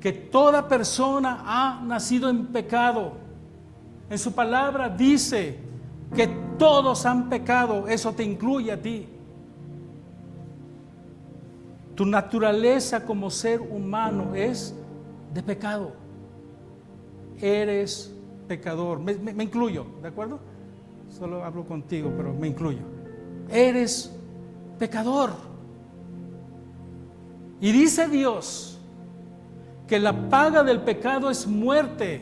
B: que toda persona ha nacido en pecado. En su palabra dice que todos han pecado. Eso te incluye a ti. Tu naturaleza como ser humano es de pecado. Eres pecador. Me incluyo, ¿de acuerdo? Solo hablo contigo, pero me incluyo. Eres pecador. Y dice Dios que la paga del pecado es muerte,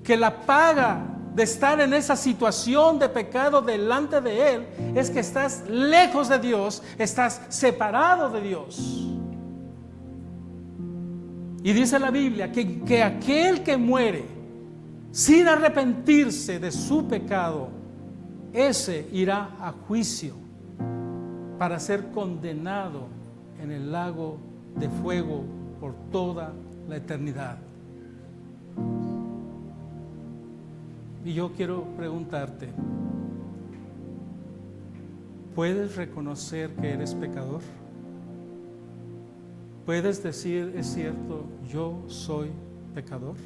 B: que la paga de estar en esa situación de pecado delante de Él es que estás lejos de Dios, estás separado de Dios. Y dice la Biblia que aquel que muere sin arrepentirse de su pecado, ese irá a juicio para ser condenado en el lago de fuego por toda la eternidad. Y yo quiero preguntarte, ¿puedes reconocer que eres pecador? ¿Puedes decir, es cierto, yo soy pecador?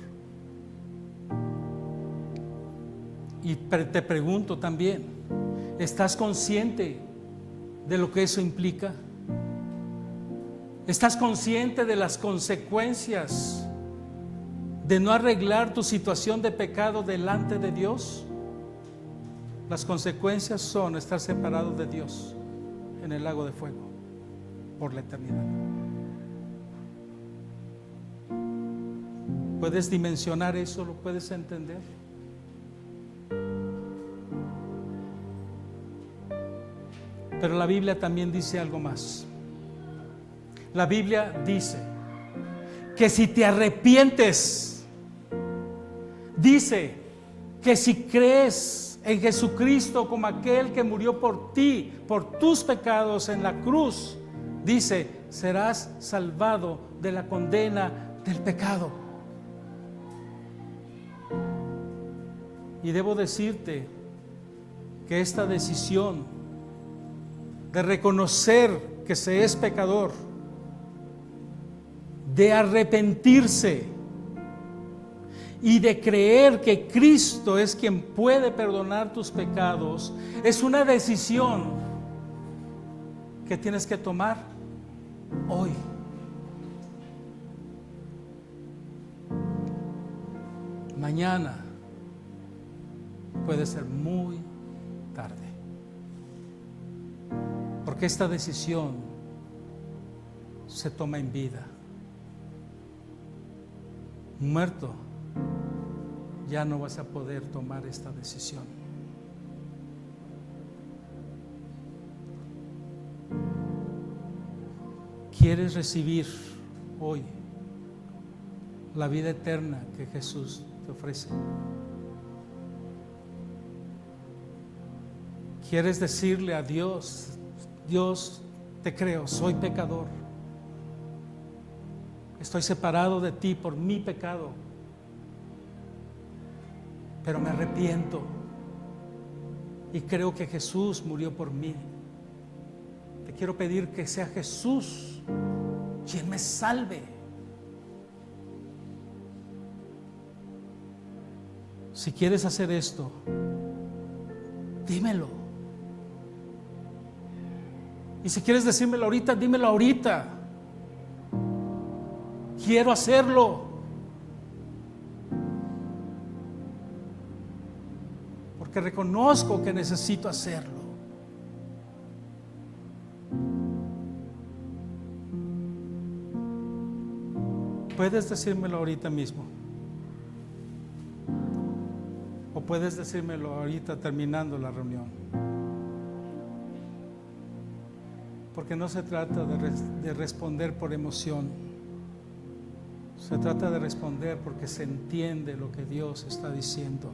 B: Y te pregunto también, ¿estás consciente de lo que eso implica? ¿Estás consciente de las consecuencias de no arreglar tu situación de pecado delante de Dios? Las consecuencias son estar separado de Dios en el lago de fuego por la eternidad. ¿Puedes dimensionar eso? ¿Lo puedes entender? Pero la Biblia también dice algo más. La Biblia dice que si te arrepientes, dice que si crees en Jesucristo como aquel que murió por ti, por tus pecados en la cruz, dice, serás salvado de la condena del pecado. Y debo decirte que esta decisión de reconocer que se es pecador, de arrepentirse y de creer que Cristo es quien puede perdonar tus pecados, es una decisión que tienes que tomar hoy. Mañana puede ser muy tarde. Porque esta decisión se toma en vida. Muerto, ya no vas a poder tomar esta decisión. ¿Quieres recibir hoy la vida eterna que Jesús te ofrece? ¿Quieres decirle a Dios: Dios, te creo, soy pecador, estoy separado de ti por mi pecado, pero me arrepiento y creo que Jesús murió por mí? Te quiero pedir que sea Jesús quien me salve. Si quieres hacer esto, dímelo. Y si quieres decírmelo ahorita, dímelo ahorita. Quiero hacerlo. Porque reconozco que necesito hacerlo. Puedes decírmelo ahorita mismo. O puedes decírmelo ahorita terminando la reunión. Porque no se trata de responder por emoción. Se trata de responder porque se entiende lo que Dios está diciendo.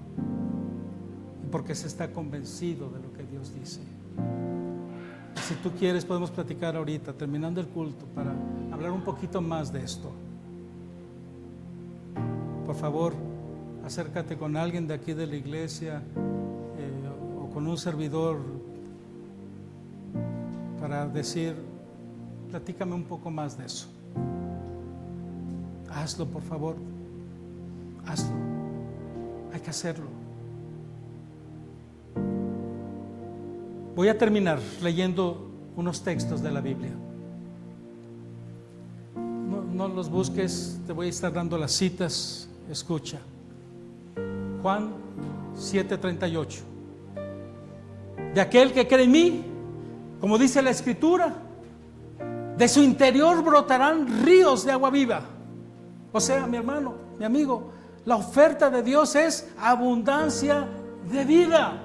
B: Y porque se está convencido de lo que Dios dice. Y si tú quieres, podemos platicar ahorita, terminando el culto, para hablar un poquito más de esto. Por favor, acércate con alguien de aquí de la iglesia o con un servidor para decir: platícame un poco más de eso. Hazlo, por favor. Hazlo. Hay que hacerlo. Voy a terminar leyendo unos textos de la Biblia. No los busques, te voy a estar dando las citas. Escucha. Juan 7:38. De aquel que cree en mí, como dice la Escritura, de su interior brotarán ríos de agua viva. O sea, mi hermano, mi amigo, la oferta de Dios es abundancia de vida.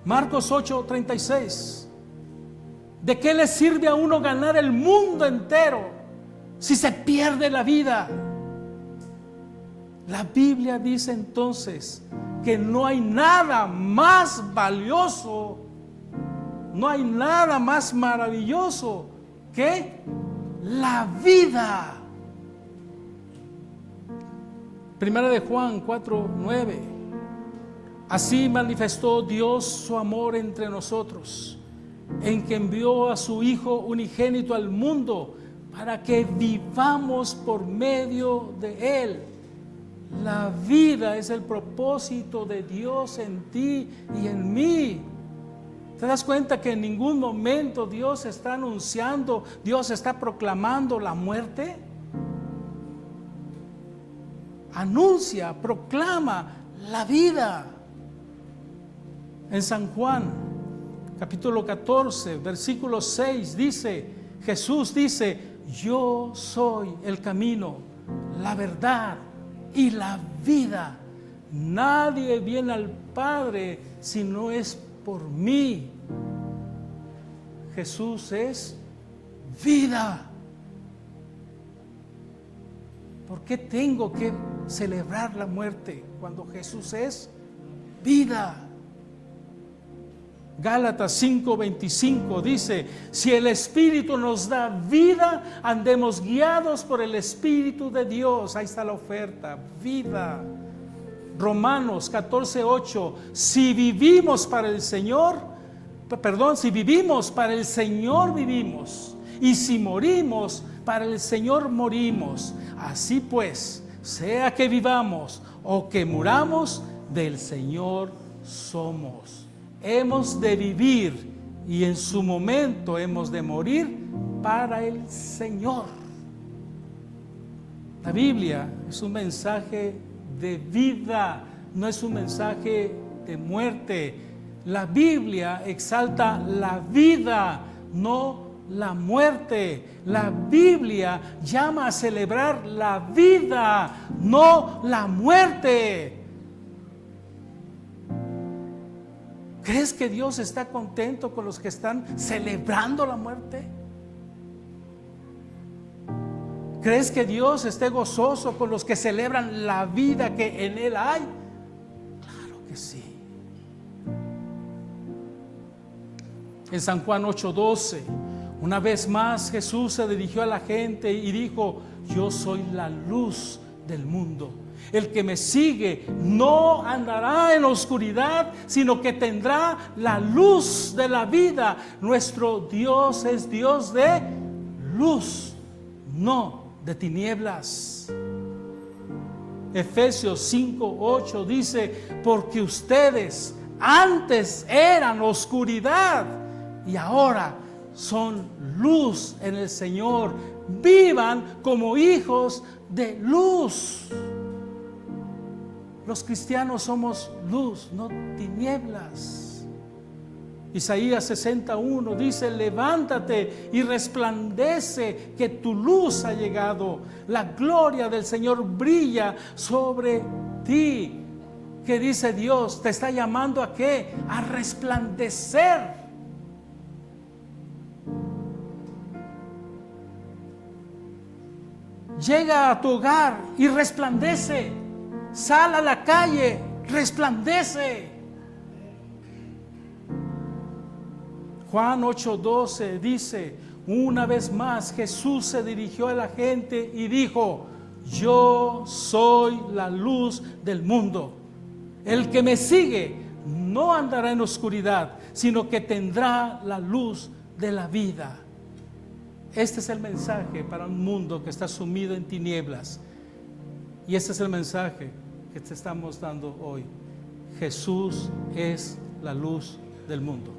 B: Marcos 8:36. ¿De qué le sirve a uno ganar el mundo entero si se pierde la vida? La Biblia dice entonces que no hay nada más valioso, no hay nada más maravilloso que la vida. Primera de Juan 4:9. Así manifestó Dios su amor entre nosotros, en que envió a su Hijo unigénito al mundo para que vivamos por medio de Él. La vida es el propósito de Dios en ti y en mí. ¿Te das cuenta que en ningún momento Dios está anunciando, Dios está proclamando la muerte? Anuncia, proclama la vida. En San Juan, capítulo 14, versículo 6, Jesús dice: yo soy el camino, la verdad y la vida. Nadie viene al Padre si no es por mí. Jesús es vida. ¿Por qué tengo que celebrar la muerte cuando Jesús es vida? Gálatas 5:25 dice: si el Espíritu nos da vida, andemos guiados por el Espíritu de Dios. Ahí está la oferta, vida. Romanos 14:8, si vivimos para el Señor vivimos, y si morimos, para el Señor morimos. Así pues, sea que vivamos o que muramos, del Señor somos. Hemos de vivir y en su momento hemos de morir para el Señor. La Biblia es un mensaje de vida, no es un mensaje de muerte. La Biblia exalta la vida, no la muerte. La Biblia llama a celebrar la vida, no la muerte. ¿Crees que Dios está contento con los que están celebrando la muerte? ¿Crees que Dios esté gozoso con los que celebran la vida que en Él hay? Claro que sí. En San Juan 8:12, una vez más Jesús se dirigió a la gente y dijo: yo soy la luz del mundo. El que me sigue no andará en la oscuridad, sino que tendrá la luz de la vida. Nuestro Dios es Dios de luz, no de tinieblas. Efesios 5:8 dice: porque ustedes antes eran oscuridad y ahora son luz en el Señor. Vivan como hijos de luz. Los cristianos somos luz, no tinieblas. Isaías 61 dice: levántate y resplandece, que tu luz ha llegado. La gloria del Señor brilla sobre ti. ¿Qué dice Dios? Te está llamando ¿a qué? A resplandecer. Llega a tu hogar y resplandece. Sal a la calle, resplandece. Juan 8:12 dice: una vez más Jesús se dirigió a la gente y dijo: yo soy la luz del mundo. El que me sigue no andará en oscuridad, sino que tendrá la luz de la vida. Este es el mensaje para un mundo que está sumido en tinieblas. Y este es el mensaje que te estamos dando hoy. Jesús es la luz del mundo.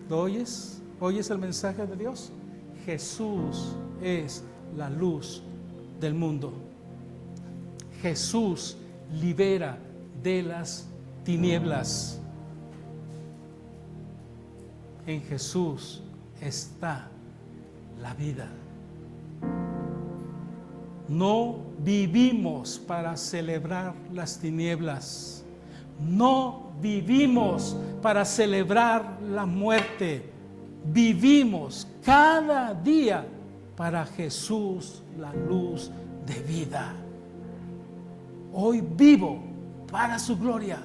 B: ¿Lo oyes? ¿Oyes el mensaje de Dios? Jesús es la luz del mundo. Jesús libera de las tinieblas. En Jesús está la vida. No vivimos para celebrar las tinieblas. No vivimos para celebrar la muerte. Vivimos cada día para Jesús, la luz de vida. Hoy vivo para su gloria.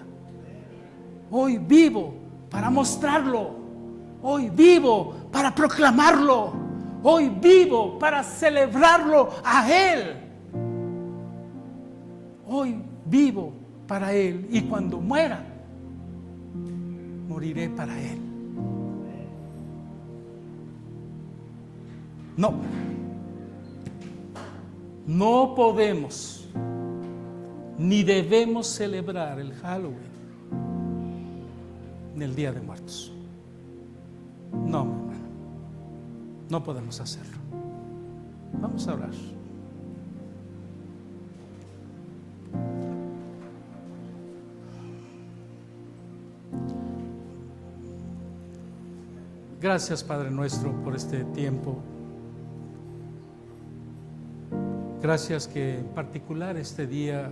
B: Hoy vivo para mostrarlo. Hoy vivo para proclamarlo. Hoy vivo para celebrarlo a Él. Hoy vivo para Él, y cuando muera, moriré para Él. No podemos ni debemos celebrar el Halloween ni el Día de Muertos. No, hermano, no podemos hacerlo. Vamos a orar. Gracias, Padre nuestro, por este tiempo. Gracias que en particular este día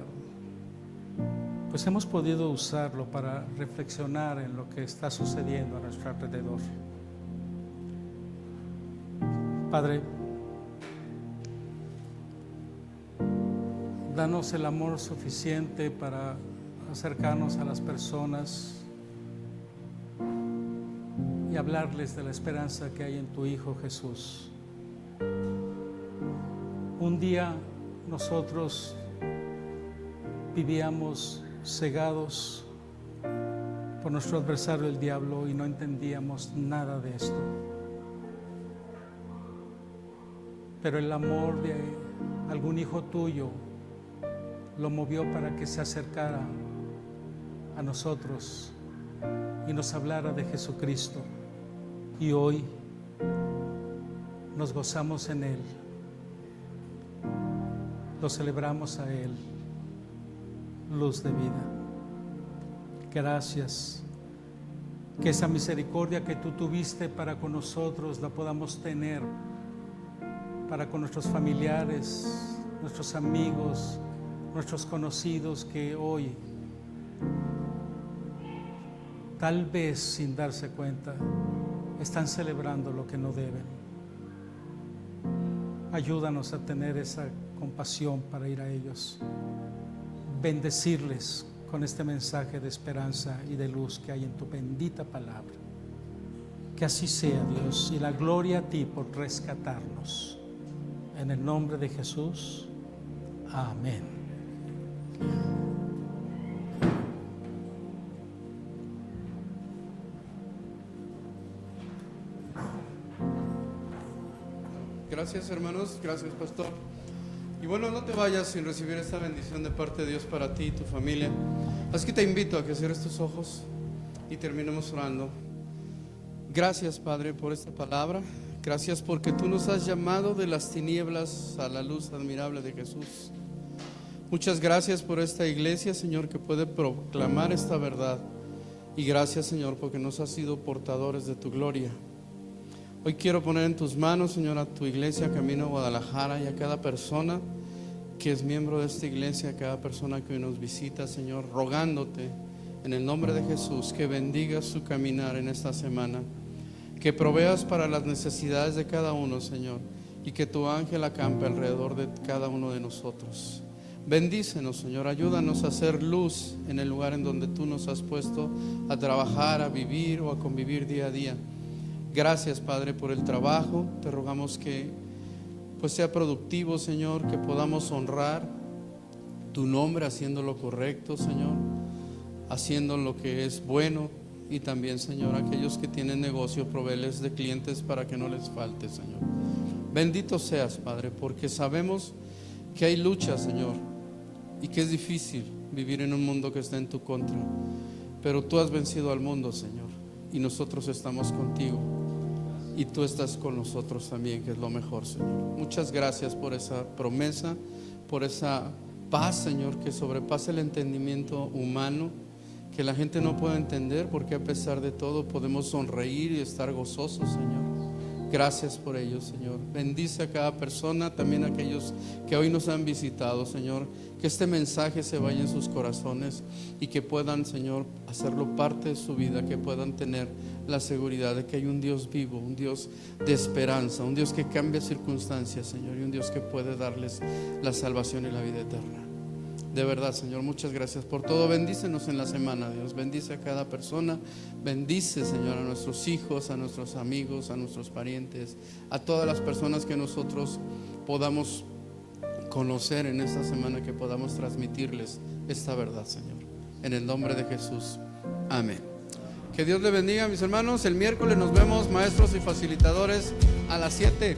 B: pues hemos podido usarlo para reflexionar en lo que está sucediendo a nuestro alrededor. Padre, danos el amor suficiente para acercarnos a las personas y hablarles de la esperanza que hay en tu Hijo Jesús. Un día nosotros vivíamos cegados por nuestro adversario el diablo y no entendíamos nada de esto. Pero el amor de algún hijo tuyo lo movió para que se acercara a nosotros y nos hablara de Jesucristo. Y hoy nos gozamos en Él, lo celebramos a Él luz de vida. Gracias. Que esa misericordia que tú tuviste para con nosotros la podamos tener para con nuestros familiares, nuestros amigos, nuestros conocidos que hoy, tal vez sin darse cuenta, están celebrando lo que no deben. Ayúdanos a tener esa compasión para ir a ellos, bendecirles con este mensaje de esperanza y de luz que hay en tu bendita palabra. Que así sea, Dios, y la gloria a ti por rescatarnos. En el nombre de Jesús, amén.
C: Gracias, hermanos, gracias, pastor. Y bueno, no te vayas sin recibir esta bendición de parte de Dios para ti y tu familia. Así que te invito a que cierres tus ojos y terminemos orando. Gracias, Padre, por esta palabra. Gracias porque tú nos has llamado de las tinieblas a la luz admirable de Jesús. Muchas gracias por esta iglesia, Señor, que puede proclamar esta verdad. Y gracias, Señor, porque nos has sido portadores de tu gloria. Hoy quiero poner en tus manos, Señor, a tu iglesia Camino a Guadalajara y a cada persona que es miembro de esta iglesia, a cada persona que hoy nos visita, Señor, rogándote en el nombre de Jesús que bendigas su caminar en esta semana, que proveas para las necesidades de cada uno, Señor, y que tu ángel acampe alrededor de cada uno de nosotros. Bendícenos, Señor, ayúdanos a hacer luz en el lugar en donde tú nos has puesto a trabajar, a vivir o a convivir día a día. Gracias, Padre, por el trabajo. Te rogamos que pues sea productivo, Señor, que podamos honrar tu nombre haciendo lo correcto, Señor, haciendo lo que es bueno. Y también, Señor, aquellos que tienen negocio, proveerles de clientes para que no les falte, Señor. Bendito seas, Padre, porque sabemos que hay lucha, Señor, y que es difícil vivir en un mundo que está en tu contra. Pero tú has vencido al mundo, Señor, y nosotros estamos contigo. Y tú estás con nosotros también, que es lo mejor, Señor. Muchas gracias por esa promesa, por esa paz, Señor, que sobrepasa el entendimiento humano, que la gente no puede entender, porque a pesar de todo podemos sonreír y estar gozosos, Señor. Gracias por ello, Señor. Bendice a cada persona, también a aquellos que hoy nos han visitado, Señor. Que este mensaje se vaya en sus corazones y que puedan, Señor, hacerlo parte de su vida, que puedan tener la seguridad de que hay un Dios vivo, un Dios de esperanza, un Dios que cambia circunstancias, Señor, y un Dios que puede darles la salvación y la vida eterna. De verdad, Señor, muchas gracias por todo. Bendícenos en la semana, Dios. Bendice a cada persona. Bendice, Señor, a nuestros hijos, a nuestros amigos, a nuestros parientes, a todas las personas que nosotros podamos conocer en esta semana, que podamos transmitirles esta verdad, Señor. En el nombre de Jesús. Amén. Que Dios le bendiga, mis hermanos. El miércoles nos vemos, maestros y facilitadores, a las 7.